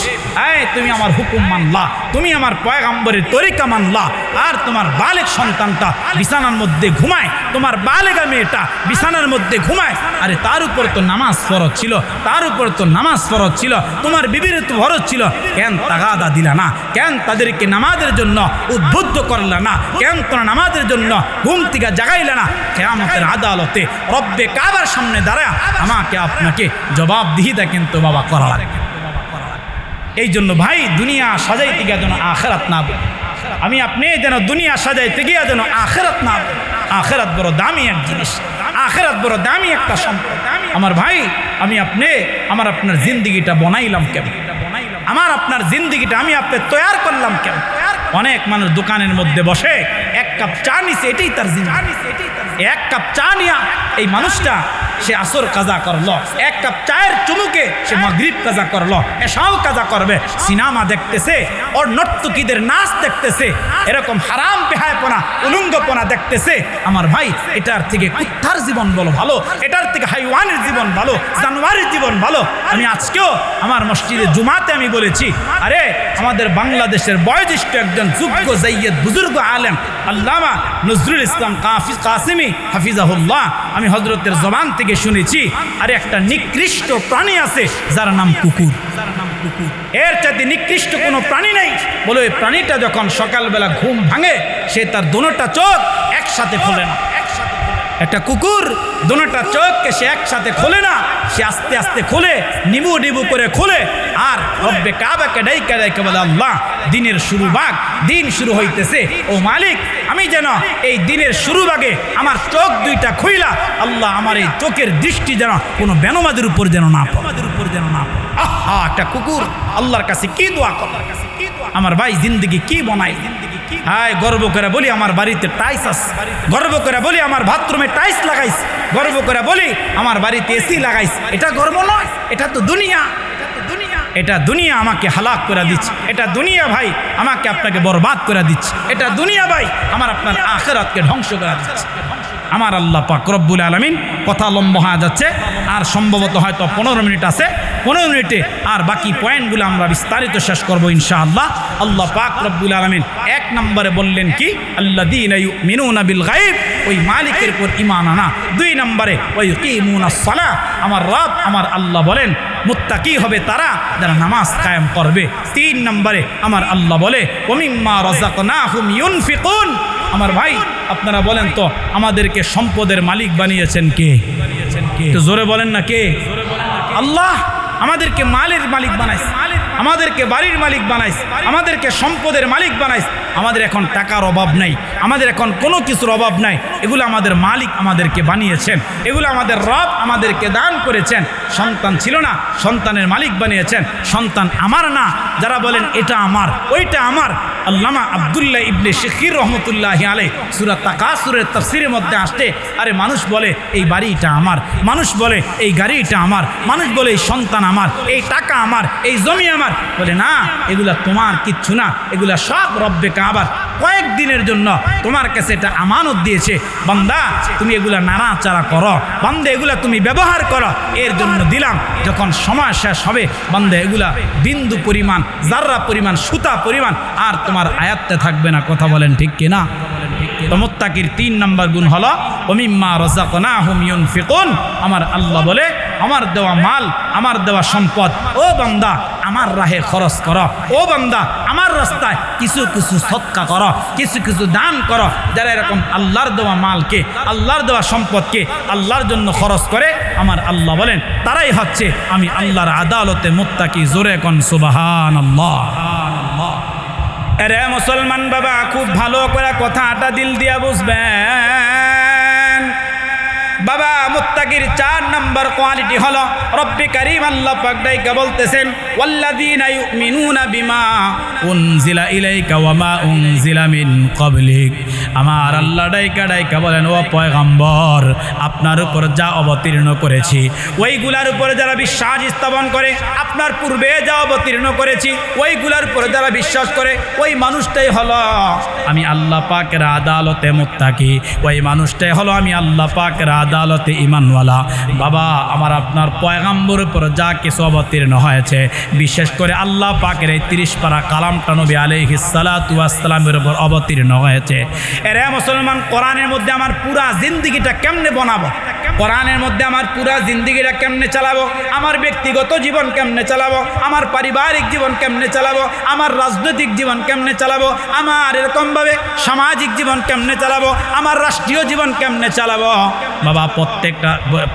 Speaker 1: তুমি আমার হুকুম মানলা, তুমি আমার পয়গম্বরের তরিকা মানলা, আর তোমার বালেক সন্তানটা বিছানার মধ্যে ঘুমায়, তোমার বালেগা মেয়েটা বিছানার মধ্যে ঘুমায়, আরে তার উপর তো নামাজ ফরজ ছিল, তার উপর তো নামাজ ফরজ ছিল, তোমার বিবির তো ফরজ ছিল, কেন তাগাদা দিলা না? কেন তাদেরকে নামাজের জন্য উদ্বুদ্ধ করলা না? কেন তোমরা নামাজের জন্য ঘুম থেকে জাগাইলে না? কিয়ামতের আদালতে রব্বে কাবার সামনে দাঁড়ায় আমাকে আপনাকে জবাবদিহিতা কিন্তু বাবা করা লাগবে। এই জন্য ভাই দুনিয়া সাজাইতে গিয়ে যেন আখিরাত না বলি, আমি আপনি যেন দুনিয়া সাজাইতে গিয়ে যেন আখিরাত না বলি। আখিরাত বড় দামি এক জিনিস, আখিরাত বড় দামি একটা সম্পদ। আমার ভাই আমি আপনি আমার আপনার জিন্দিগিটা বানাইলাম কেমন? আমার আপনার জিন্দিগিটা আমি আপনি তৈরি করলাম কেমন? অনেক মানুষ দোকানের মধ্যে বসে 1 কাপ চা নিছে, এটাই তার জিন্দিগি। 1 কাপ চা নিয়া এই মানুষটা সে আসর কাজা করলো, এক কাপ চায়ের চুমুকে সে মাগরিব কাজা করলো, এশাও কাজা করবে। সিনেমা দেখতেছে, ওর নর্তকীদের নাচ দেখতেছে, এরকম হারাম বেহায়াপনা উলঙ্গপনা দেখতেছে। আমার ভাই, এটার থেকে কুত্তার জীবন বলো ভালো, এটার থেকে হাইওয়ানের জীবন ভালো, জানোয়ারের জীবন ভালো। আমি আজকেও আমার মসজিদে জুমাতে আমি বলেছি, আরে আমাদের বাংলাদেশের বয়োজ্যেষ্ঠ একজন যোগ্য জাইয়্যেদ বুজুর্গ আলেম আল্লামা নজরুল ইসলাম কাসিমি হাফিজাহুল্লাহ, আমি হযরতের জবান থেকে শুনেছি, আরে একটা নিকৃষ্ট প্রাণী আছে যার নাম কুকুর। এর চাইতে নিকৃষ্ট কোনো প্রাণী নেই। বলে ওই প্রাণীটা যখন সকালবেলা ঘুম ভাঙে, সে তার দোনোটা চোখ একসাথে খোলে না। একটা কুকুর দোনোটা চোখকে সে একসাথে খোলে না, সে আস্তে আস্তে খোলে, নিবু নিবু করে খোলে। আর রব্বে কাবাকে ডাইকা ডাইকা বলে, আল্লাহ দিনের শুরু ভাগ, দিন শুরু হইতেছে, ও মালিক আমি যেন এই দিনের শুরু ভাগে আমার চোখ দুইটা খুইলা, আল্লাহ আমার এই চোখের দৃষ্টি যেন কোনো বেনমাদের উপর যেন না পড়ে। আহা, একটা কুকুর আল্লাহর কাছে কি দোয়া করে। আমার ভাই জিন্দগি কি বনাই। হায়, গর্ব করে বলি আমার বাড়িতে টাইলস আছে, গর্ব করে বলি আমার বাথরুমে টাইলস লাগাইস, গর্ব করে বলি আমার বাড়িতে এসি লাগাইস। এটা গর্ব নয়, এটা তো দুনিয়া। এটা দুনিয়া আমাকে হালাক করে দিচ্ছে, এটা দুনিয়া ভাই আমাকে আপনাকে বরবাদ করে দিচ্ছে, এটা দুনিয়া ভাই আমার আপনার আখিরাতকে ধ্বংস করে দিচ্ছে। আমার আল্লাহ পাক রব্বুল আলামিন, কথা লম্বা হয়ে যাচ্ছে, আর সম্ভবত হয়তো 15 মিনিট আছে, 15 মিনিটে আর বাকি পয়েন্টগুলো আমরা বিস্তারিত শেষ করবো ইনশাআল্লাহ। আল্লাহ পাক রব্বুল আলামিন 1 নম্বরে বললেন কি, আল্লাযীনা ইউমিনুনা বিল গায়ব, ওই মালিকের উপর ঈমান আনা। 2 নম্বরে ওয়া ইউকিমুনাস সালাহ, আমার রব আমার আল্লাহ বলেন মুত্তাকি হবে তারা যারা নামাজ কায়েম করবে। 3 নম্বরে আমার আল্লাহ বলে ওয়া মিম্মা রাযাকনাহুম ইউনফিকুন। আমার ভাই আপনারা বলেন তো, আমাদেরকে সম্পদের মালিক বানিয়েছেন কে? তো জোরে বলেন না কে? আল্লাহ আমাদেরকে মালের মালিক বানাইছে, আমাদেরকে বাড়ির মালিক বানাইছে, আমাদেরকে সম্পদের মালিক বানাইছে। আমাদের এখন টাকার অভাব নাই, আমাদের এখন কোনো কিছুর অভাব নাই। এগুলো আমাদের মালিক আমাদেরকে বানিয়েছেন, এগুলো আমাদের রব আমাদেরকে দান করেছেন। সন্তান ছিল না, সন্তানের মালিক বানিয়েছেন। সন্তান আমার না, যারা বলেন এটা আমার ওইটা আমার, আল্লামা আব্দুল্লাহ ইবনে শিখির রহমতুল্লাহি আলাইহি সূরা তাকাসুরের তাফসীরের মধ্যে আসছে, আরে মানুষ বলে এই বাড়িটা আমার, মানুষ বলে এই গাড়িটা আমার, মানুষ বলে এই সন্তান আমার, এই টাকা আমার, এই জমি আমার। বলে না, এগুলা তোমার কিচ্ছু না, এগুলা সব রব্বে কাবার কয়েকদিনের জন্য তোমার কাছে এটা আমানত দিয়েছে। বান্দা তুমি এগুলা নাড়াচাড়া করো, বান্দা এগুলা তুমি ব্যবহার করো, এর জন্য দিলাম। যখন সময় শেষ হবে বান্দা এগুলা বিন্দু পরিমাণ, জাররা পরিমাণ, সুতা পরিমাণ আর তোমার আয়াত্তে থাকবে না। কথা বলেন ঠিক কিনা? তো মুত্তাকির 3 নম্বর গুণ হলো ওয়া মিম্মা রাযাকনাহুম ইউনফিকুন। আমার আল্লাহ বলে আমার দেওয়া মাল, আমার দেওয়া সম্পদ, ও বান্দা আমার রাহে খরচ করো, ও বান্দা আমার রাস্তায় কিছু কিছু সদকা করো, কিছু কিছু দান করো। যারা এরকম আল্লাহর দেওয়া মালকে, আল্লাহর দেওয়া সম্পদকে আল্লাহর জন্য খরচ করে, আমার আল্লাহ বলেন তারাই হচ্ছে আমি আল্লাহর আদালতে মুত্তাকি। জোরে কোন সুবহানাল্লাহ। আরে মুসলমান বাবা, খুব ভালো করে কথাটা দিল দিয়া বুঝবেন বাবা। মুত্তাকির 4 নম্বর কোয়ালিটি হলো রব্বে কারীম আল্লাহ পাক ডাইকা বলতেছেন ওয়াল্লাযীনা ইউমিনুনা বিমা উনজিলা ইলাইকা ওয়া মা উনজিলা মিন ক্বাবলিক। আমার আল্লাহ ডাইকা ডাইকা বলেন, ও পয়গম্বর আপনার উপর যা অবতীর্ণ করেছি ওইগুলার উপর যারা বিশ্বাস স্থাপন করে, আপনার পূর্বে যা অবতীর্ণ করেছি ওইগুলার উপর যারা বিশ্বাস করে, ওই মানুষটাই হলো আমি আল্লাহ পাকের আদালতে মুত্তাকি, ওই মানুষটাই হলো আমি আল্লাহ পাকের আদালতে ঈমানওয়ালা। বাবা আমার আপনার পয়গম্বর উপর যা কিছু অবতীর্ণ হয়েছে, বিশেষ করে আল্লাহ পাকের এই 30 পারা কালামটা নবী আলাইহিস সালাতু ওয়াস সালামের উপর অবতীর্ণ হয়েছে। এরে মুসলমান, কোরআনের মধ্যে আমার পুরা জিন্দেগিটা কেমনে বানাবো, কোরআনের মধ্যে আমার পুরা জিন্দেগিটা কেমনে চালাবো, আমার ব্যক্তিগত জীবন কেমনে চালাবো, আমার পারিবারিক জীবন কেমনে চালাবো, আমার রাজনৈতিক জীবন কেমনে চালাবো, আমার এরকমভাবে সামাজিক জীবন কেমনে চালাবো, আমার রাষ্ট্রীয় জীবন কেমনে চালাবো। বাবা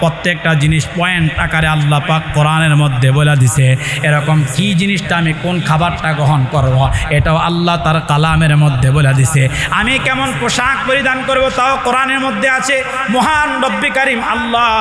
Speaker 1: প্রত্যেকটা জিনিস পয়েন্ট আকারে আল্লাহ পাক কোরআনের মধ্যে বলে দিছে। এরকম কি জিনিসটা আমি কোন খাবারটা গ্রহণ করব, এটাও আল্লাহ তার কালামের মধ্যে বলে দিছে। আমি কেমন পোশাক পরিধান করব, তাও কোরআনের মধ্যে আছে। মহান রব্বে কারীম আল্লাহ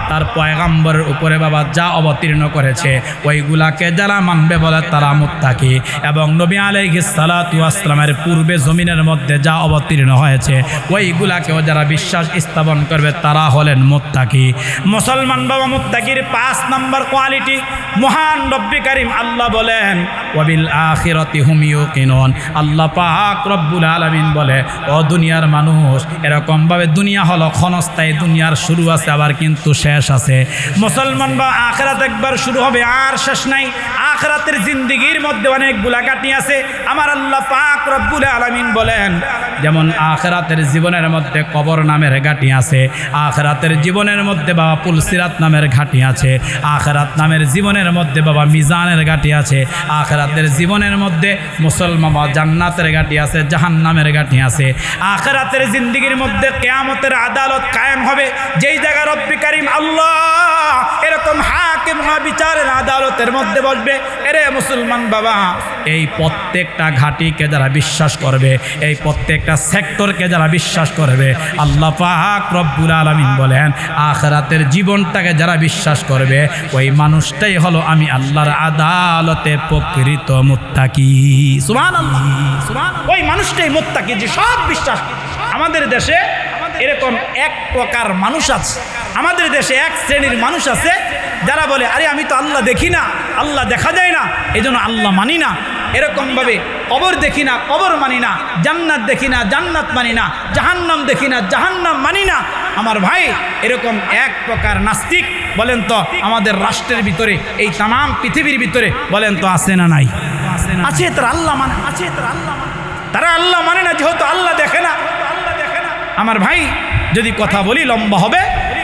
Speaker 1: তার পয়গম্বরের উপরে বাবা যা অবতীর্ণ করেছে ওইগুলাকে যারা মানবে বলে তারা মুত্তাকি। এবং নবী আলাইহিস সালাতু ওয়াস সালামের পূর্বে জমিনের মধ্যে যা অবতীর্ণ হয়েছে ওইগুলাকেও যারা বিশ্বাস স্থাপন করবে তারা হলেন মুত্তাকি। মুসলমান বাবা, মুত্তাকির 5 নম্বর কোয়ালিটি মহান রব্বি কারীম আল্লাহ বলেন ওয়াবিল আখিরাতি হুম ইউকিনুন। আল্লাহ পাক রব্বুল আলামিন বলে, ও দুনিয়ার মানুষ, এরকমভাবে দুনিয়া হলো ক্ষণস্থায়ী, দুনিয়ার শুরু আছে আবার কিন্তু শেষ আছে। মুসলমান বা আখিরাত একবার শুরু হবে আর শেষ নাই। আখিরাতের জিন্দেগির মধ্যে অনেকগুলা ঘাটি আছে। আমার আল্লাহ পাক রব্বুল আলামিন বলেন, যেমন আখিরাতের জীবনের মধ্যে কবর নামের ঘাটি আছে, আখিরাতের জীবনের মধ্যে বাবা পুলসিরাত নামের ঘাটি আছে, আখিরাত নামের জীবনের মধ্যে বাবা মিজানের ঘাটি আছে, আখিরাতের জীবনের মধ্যে মুসলমান বা জান্নাতের ঘাটি আছে, জাহান্নামের ঘাটি আছে। আখিরাতের জিন্দেগির মধ্যে কিয়ামতের আদালত কায়েম হবে, যেই জায়গা রব্বি কারীম আল্লাহ এরকম হাকিম বিচারের আদালতের মধ্যে বসবে। এরে মুসলমান বাবা, এই প্রত্যেকটা ঘাটিকে যারা বিশ্বাস করবে, এই প্রত্যেকটা সেক্টরকে যারা বিশ্বাস করবে, আল্লাহ পাক রব্বুল আলামিন বলেন আখিরাতের জীবনটাকে যারা বিশ্বাস করবে ওই মানুষটাই হলো আমি আল্লাহর আদালতে প্রকৃত মুত্তাকি। সুবহানাল্লাহ, সুবহানাল্লাহ। ওই মানুষটাই মুত্তাকি যে সব বিশ্বাস। আমাদের দেশে এরকম এক প্রকার মানুষ আছে, আমাদের দেশে এক শ্রেণীর মানুষ আছে যারা বলে আরে আমি তো আল্লাহ দেখি না, আল্লাহ দেখা যায় না, এই জন্য আল্লাহ মানি না। এরকমভাবে কবর দেখি না, কবর মানি না, জান্নাত দেখি না, জান্নাত মানি না, জাহান্নাম দেখি না, জাহান্নাম মানি না। আমার ভাই, এরকম এক প্রকার নাস্তিক বলেন তো আমাদের রাষ্ট্রের ভিতরে, এই তামাম পৃথিবীর ভিতরে বলেন তো আছে না নাই? আছে। তারা আল্লাহ মানে, আছে তারা আল্লাহ মানে, তারা আল্লাহ মানে না, যেহেতু আল্লাহ দেখে না। আমার ভাই, যদি কথা বলি লম্বা হবে,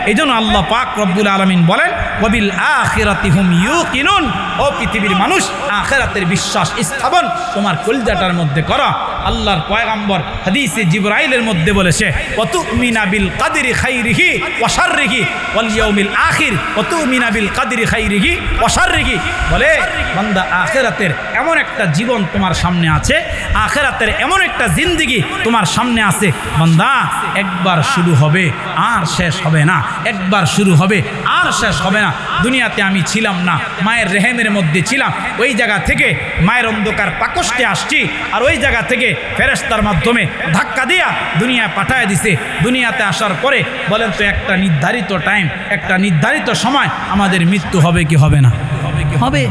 Speaker 1: এই জন্য আল্লাহ পাক রব্বুল আলামিন বলেন ওয়াবিল আখিরাতি হুম ইউকিনুন। ও পৃথিবীর মানুষ, আখিরাতের বিশ্বাস স্থাপন তোমার কলিজাটার মধ্যে করো। আল্লাহর পয়গম্বর হাদিসে জিবরাইলের মধ্যে বলেছে ওয়া তুমিনা বিল কদরি খাইরিহি ওয়া শাররিহি ওয়াল ইয়াউমিল আখির ওয়া তুমিনা বিল কদরি খাইরিহি ওয়া শাররিহি। বলে বান্দা, আখিরাতের এমন একটা জীবন তোমার সামনে আছে, আখিরাতের এমন একটা জিন্দেগি তোমার সামনে আছে বান্দা, একবার শুরু হবে আর শেষ হবে না, একবার শুরু হবে আর শেষ হবে না। দুনিয়াতে আমি ছিলাম না, মায়ের রেহেমের মধ্যে ছিলাম, ওই জায়গা থেকে মায়ের অন্ধকার পাকষ্টে আসছি, আর ওই জায়গা থেকে ফেরেশতার মাধ্যমে ধাক্কা দিয়া দুনিয়া পাঠায় দিছে। দুনিয়াতে আসার পরে বলেন তো একটা নির্ধারিত টাইম, একটা নির্ধারিত সময় আমাদের মৃত্যু হবে কি হবে না? হবে।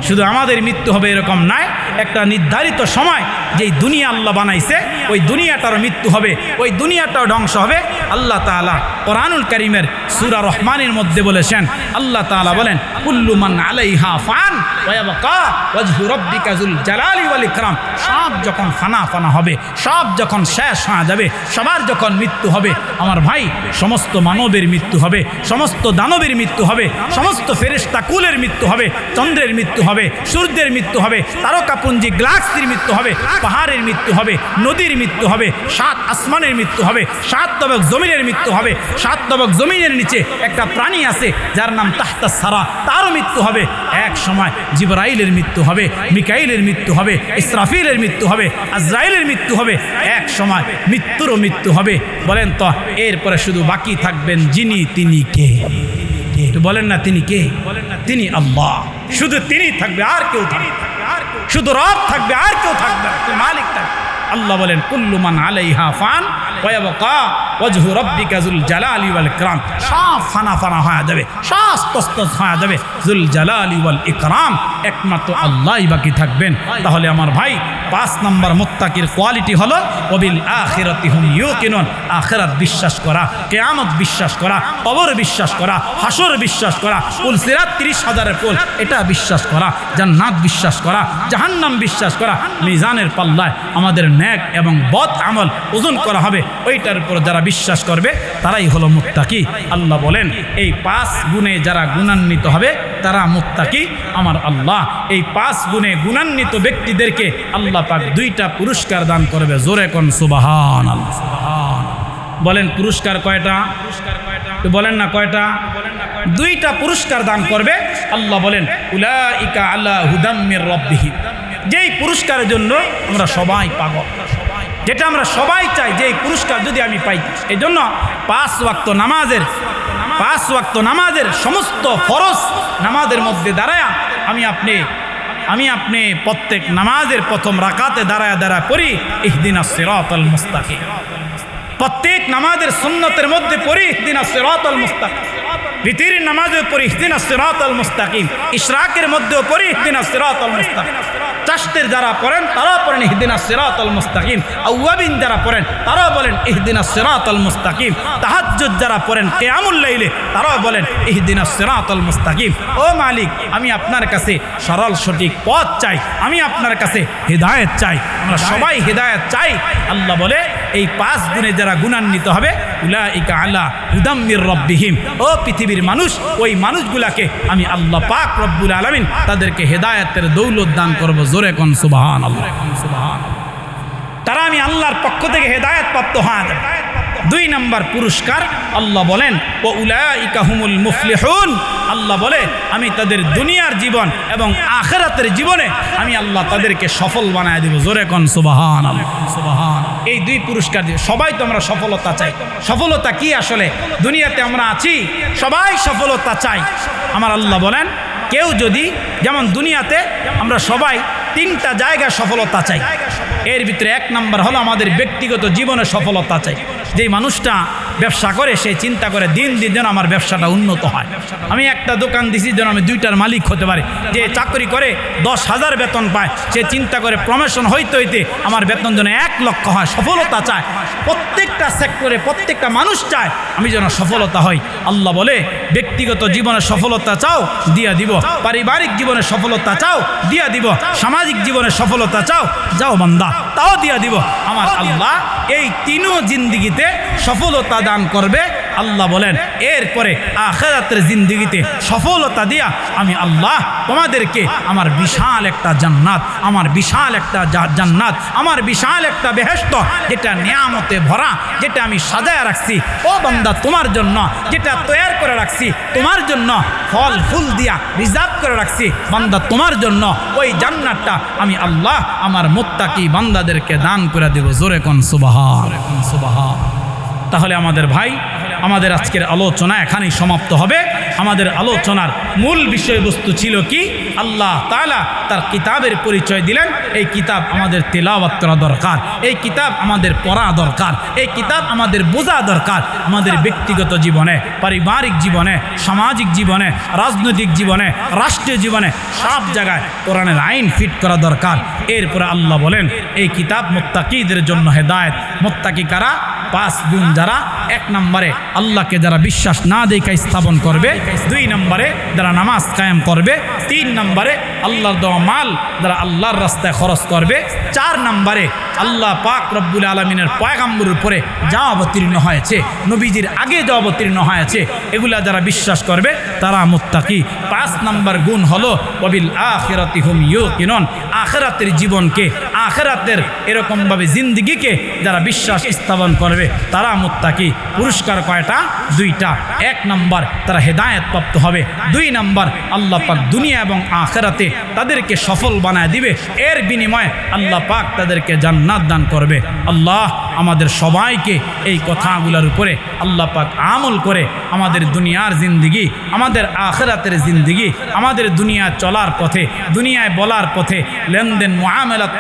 Speaker 1: শুধু আমাদের মৃত্যু হবে এরকম নয়, একটা নির্ধারিত সময় যেই দুনিয়া আল্লাহ বানাইছে ওই দুনিয়াটার মৃত্যু হবে, ওই দুনিয়াটাও ধ্বংস হবে। আল্লাহ তাআলা কোরআনুল কারীমের সূরা রহমানের মধ্যে বলেছেন, আল্লাহ তাআলা বলেন কুল্লু মান আলাইহা ফান ওয়া ইয়াবকা ওয়াজহু রাব্বিকা যুল জালালি ওয়াল ইকরাম। সব যখন ফানা ফানা হবে, সব যখন শেষ হয়ে যাবে, সবার যখন মৃত্যু হবে, আমার ভাই, সমস্ত মানবের মৃত্যু হবে, সমস্ত দানবের মৃত্যু হবে, সমস্ত ফেরেশতা কুলের মৃত্যু হবে, চন্দ্রের মৃত্যু হবে, সূর্যের মৃত্যু হবে, তারকাপুঞ্জি গ্যালাক্সির মৃত্যু হবে, পাহাড়ের মৃত্যু হবে, নদীর মৃত্যু হবে, 7 আসমানের মৃত্যু হবে, 7 তবক জমিনের মৃত্যু হবে, 7 তবক জমিনের নিচে একটা প্রাণী আছে যার নাম তাহতা সারা, তারও মৃত্যু হবে। এক সময় জিবরাইলের মৃত্যু হবে, মিকাইলের মৃত্যু হবে, ইসরাফিলের মৃত্যু হবে, আজরাইলের মৃত্যু হবে, এক সময় মৃত্যুরও মৃত্যু হবে। বলেন তো এরপরে শুধু বাকি থাকবেন যিনি, তিনি কে? বলেন না তিনি কে? তিনি আল্লাহ। শুধু তিনি থাকবে, আর কেউ থাকবে, শুধু রব থাকবে, আর কেউ থাকবে না, মালিক থাকবে। আল্লাহ বলেন কুল্লু মান আলাইহা ফান ওয়া ইয়াবকা ওয়াজহু রাব্বিকা যুল জালালি ওয়াল ইকরাম। সব ফানা ফানা হয়ে যাবে, সব তস্তস হয়ে যাবে, যুল জালালি ওয়াল ইকরাম একমাত্র আল্লাহই বাকি থাকবেন। তাহলে আমার ভাই, 5 নম্বর মুত্তাকির কোয়ালিটি হলো ওয়াবিল আখিরাতি হুম ইউকিনুন। আখিরাত বিশ্বাস করা, কিয়ামত বিশ্বাস করা, কবর বিশ্বাস করা, হাসর বিশ্বাস করা, পুলসিরাত 30,000 পুল এটা বিশ্বাস করা, জান্নাত বিশ্বাস করা, জাহান্নাম বিশ্বাস করা, মিজানের পাল্লায় আমাদের নেক এবং বদ আমল ওজন করা হবে, ওইটার উপর যারা বিশ্বাস করবে তারাই হলো মুত্তাকি। আল্লাহ বলেন এই 5 গুণে যারা গুণান্বিত হবে তারা মুত্তাকি। আমার আল্লাহ এই 5 গুণে গুণান্বিত ব্যক্তিদেরকে আল্লাহ পাক 2টা পুরস্কার দান করবে। জোরে কোন সুবহানাল্লাহ। বলেন পুরস্কার কয়টা? বলেন না কয়টা? 2টা পুরস্কার দান করবে। আল্লাহ বলেন উলাইকা আলা হুদাম মির রাব্বিহিম। যেই পুরস্কারের জন্য আমরা সবাই পাগল, যেটা আমরা সবাই চাই যে এই পুরস্কার যদি আমি পাই। এই জন্য 5 ওয়াক্ত নামাজের 5 ওয়াক্ত নামাজের সমস্ত ফরজ নামাজের মধ্যে দাঁড়ায়া আমি আপনি প্রত্যেক নামাজের প্রথম রাকাতে দাঁড়ায় পড়ি ইহদিনাস সিরাতাল মুস্তাকিম। প্রত্যেক নামাজের সুন্নতের মধ্যে পড়ি ইহদিনাস সিরাতাল মুস্তাকিম। বিতির নামাজেও পড়ি ইহদিনাস সিরাতাল মুস্তাকিম। ইশরাকের মধ্যেও পড়ি ইহদিনাস সিরাতাল মুস্তাকিম। চাষতের যারা পড়েন তারাও পড়েন ইহদিনাস সিরাতাল মুস্তাকিম। আউয়াবিন যারা পড়েন তারাও বলেন ইহদিনাস সিরাতাল মুস্তাকিম। তাহাজ্জুদ যারা পড়েন কিয়ামুল লাইলে তারাও বলেন ইহদিনাস সিরাতাল মুস্তাকিম। ও মালিক, আমি আপনার কাছে সরল সঠিক পথ চাই, আমি আপনার কাছে হিদায়াত চাই। আমরা সবাই হিদায়াত চাই। আল্লাহ বলে এই 5 গুণে যারা গুণান্বিত হবে উলাইকা আলা হুদাম মির রাব্বিহিম। ও পৃথিবীর মানুষ, ওই মানুষগুলাকে আমি আল্লাহ পাক রব্বুল আলামিন তাদেরকে হেদায়েতের দৌলত দান করব। জোরে কোন সুবহানাল্লাহ। তারা আমি আল্লাহর পক্ষ থেকে হেদায়েত প্রাপ্ত হয়ে যাবে। 2 নম্বর পুরস্কার আল্লাহ বলেন ও উলাইকা হুমুল মুফলিহুন। আল্লাহ বলে আমি তাদের দুনিয়ার জীবন এবং আখিরাতের জীবনে আমি আল্লাহ তাদেরকে সফল বানায় দেব। জোরে কোন সুবহানাল্লাহ। এই 2 পুরস্কার দিয়ে সবাই তো আমরা সফলতা চাই। সফলতা কি আসলে? দুনিয়াতে আমরা আছি, সবাই সফলতা চাই। আমার আল্লাহ বলেন কেউ যদি, যেমন দুনিয়াতে আমরা সবাই 3টা জায়গায় সফলতা চাই। এর ভিতরে 1 নম্বর হলো আমাদের ব্যক্তিগত জীবনে সফলতা চাই। যেই মানুষটা ব্যবসা করে সে চিন্তা করে দিন দিন যেন আমার ব্যবসাটা উন্নত হয়। আমি একটা দোকান দিছি যেন আমি 2টার মালিক হতে পারি। যে চাকরি করে 10,000 বেতন পায় সে চিন্তা করে প্রমোশন হইতে আমার বেতন যেন 1 লক্ষ হয়। সফলতা চায় প্রত্যেকটা সেক্টরে, প্রত্যেকটা মানুষ চায় আমি যেন সফলতা হই। আল্লাহ বলে ব্যক্তিগত জীবনে সফলতা চাও, দিয়া দিব। পারিবারিক জীবনে সফলতা চাও, দিয়া দিব। সামাজিক জীবনে সফলতা চাও, যাও বান্দা, তাও দিয়া দিব। আমার আল্লাহ এই 3 জিন্দেগিতে সফলতা দান করবে। আল্লাহ বলেন এরপরে আখিরাতের জিন্দেগিতে সফলতা দিয়া আমি আল্লাহ তোমাদেরকে আমার বিশাল একটা জান্নাত, আমার বিশাল একটা জান্নাত, আমার বিশাল একটা বেহেশত, যেটা নিয়ামতে ভরা, যেটা আমি সাজায় রাখছি ও বান্দা তোমার জন্য, যেটা তৈরি করে রাখছি তোমার জন্য, ফল ফুল দিয়া রিজার্ভ করে রাখছি বান্দা তোমার জন্য। ওই জান্নাতটা আমি আল্লাহ আমার মুত্তাকি বান্দাদেরকে দান করে দেব। জোরে কোন সুবহান। তাহলে আমাদের ভাই, আমাদের আজকের আলোচনা এখানেই সমাপ্ত হবে। আমাদের আলোচনার মূল বিষয়বস্তু ছিল কি? আল্লাহ তাআলা তার কিতাবের পরিচয় দিলেন। এই কিতাব আমাদের তেলাওয়াত করা দরকার, এই কিতাব আমাদের পড়া দরকার, এই কিতাব আমাদের বোঝা দরকার। আমাদের ব্যক্তিগত জীবনে, পারিবারিক জীবনে, সামাজিক জীবনে, রাজনৈতিক জীবনে, রাষ্ট্রীয় জীবনে সব জায়গায় কোরআনের আইন ফিট করা দরকার। এরপরে আল্লাহ বলেন এই কিতাব মুত্তাকিদের জন্য হেদায়েত। মুত্তাকি কারা? 5 গুণ যারা। 1 নম্বরে আল্লাহকে যারা বিশ্বাস না দেখে স্থাপন করবে, 2 নম্বরে যারা নামাজ কায়েম করবে, 3 নম্বরে আল্লাহর দেওয়া মাল যারা আল্লাহর রাস্তায় খরচ করবে, 4 নম্বরে আল্লাহ পাক রব্বুল আলামিনের পয়গাম্বরের উপরে যা অবতীর্ণ হয়েছে, নবীজির আগে যা অবতীর্ণ হয়েছে, এগুলা যারা বিশ্বাস করবে তারা মুত্তাকি। 5 নম্বর গুণ হলো ওয়াবিল আখিরাতি হুম ইউকিনুন। আখিরাতের জীবনকে, আখিরাতের এরকমভাবে জিন্দেগিকে যারা বিশ্বাস স্থাপন করবে তারা মুত্তাকি। পুরস্কার কয়টা? 2টা। 1 নম্বর তারা হেদায়েত প্রাপ্ত হবে, 2 নম্বর আল্লাহ পাক দুনিয়া এবং আখিরাতে তাদেরকে সফল বানায় দিবে। এর বিনিময়ে আল্লাহ পাক তাদেরকে জান্নাত দান করবে। আল্লাহ আমাদের সবাইকে এই কথাগুলোর উপরে আল্লাহ পাক আমল করে আমাদের দুনিয়ার জিন্দেগি, আমাদের আখিরাতের জিন্দেগি, আমাদের দুনিয়া চলার পথে, দুনিয়ায় বলার পথে, লেনদেন মুআমালাত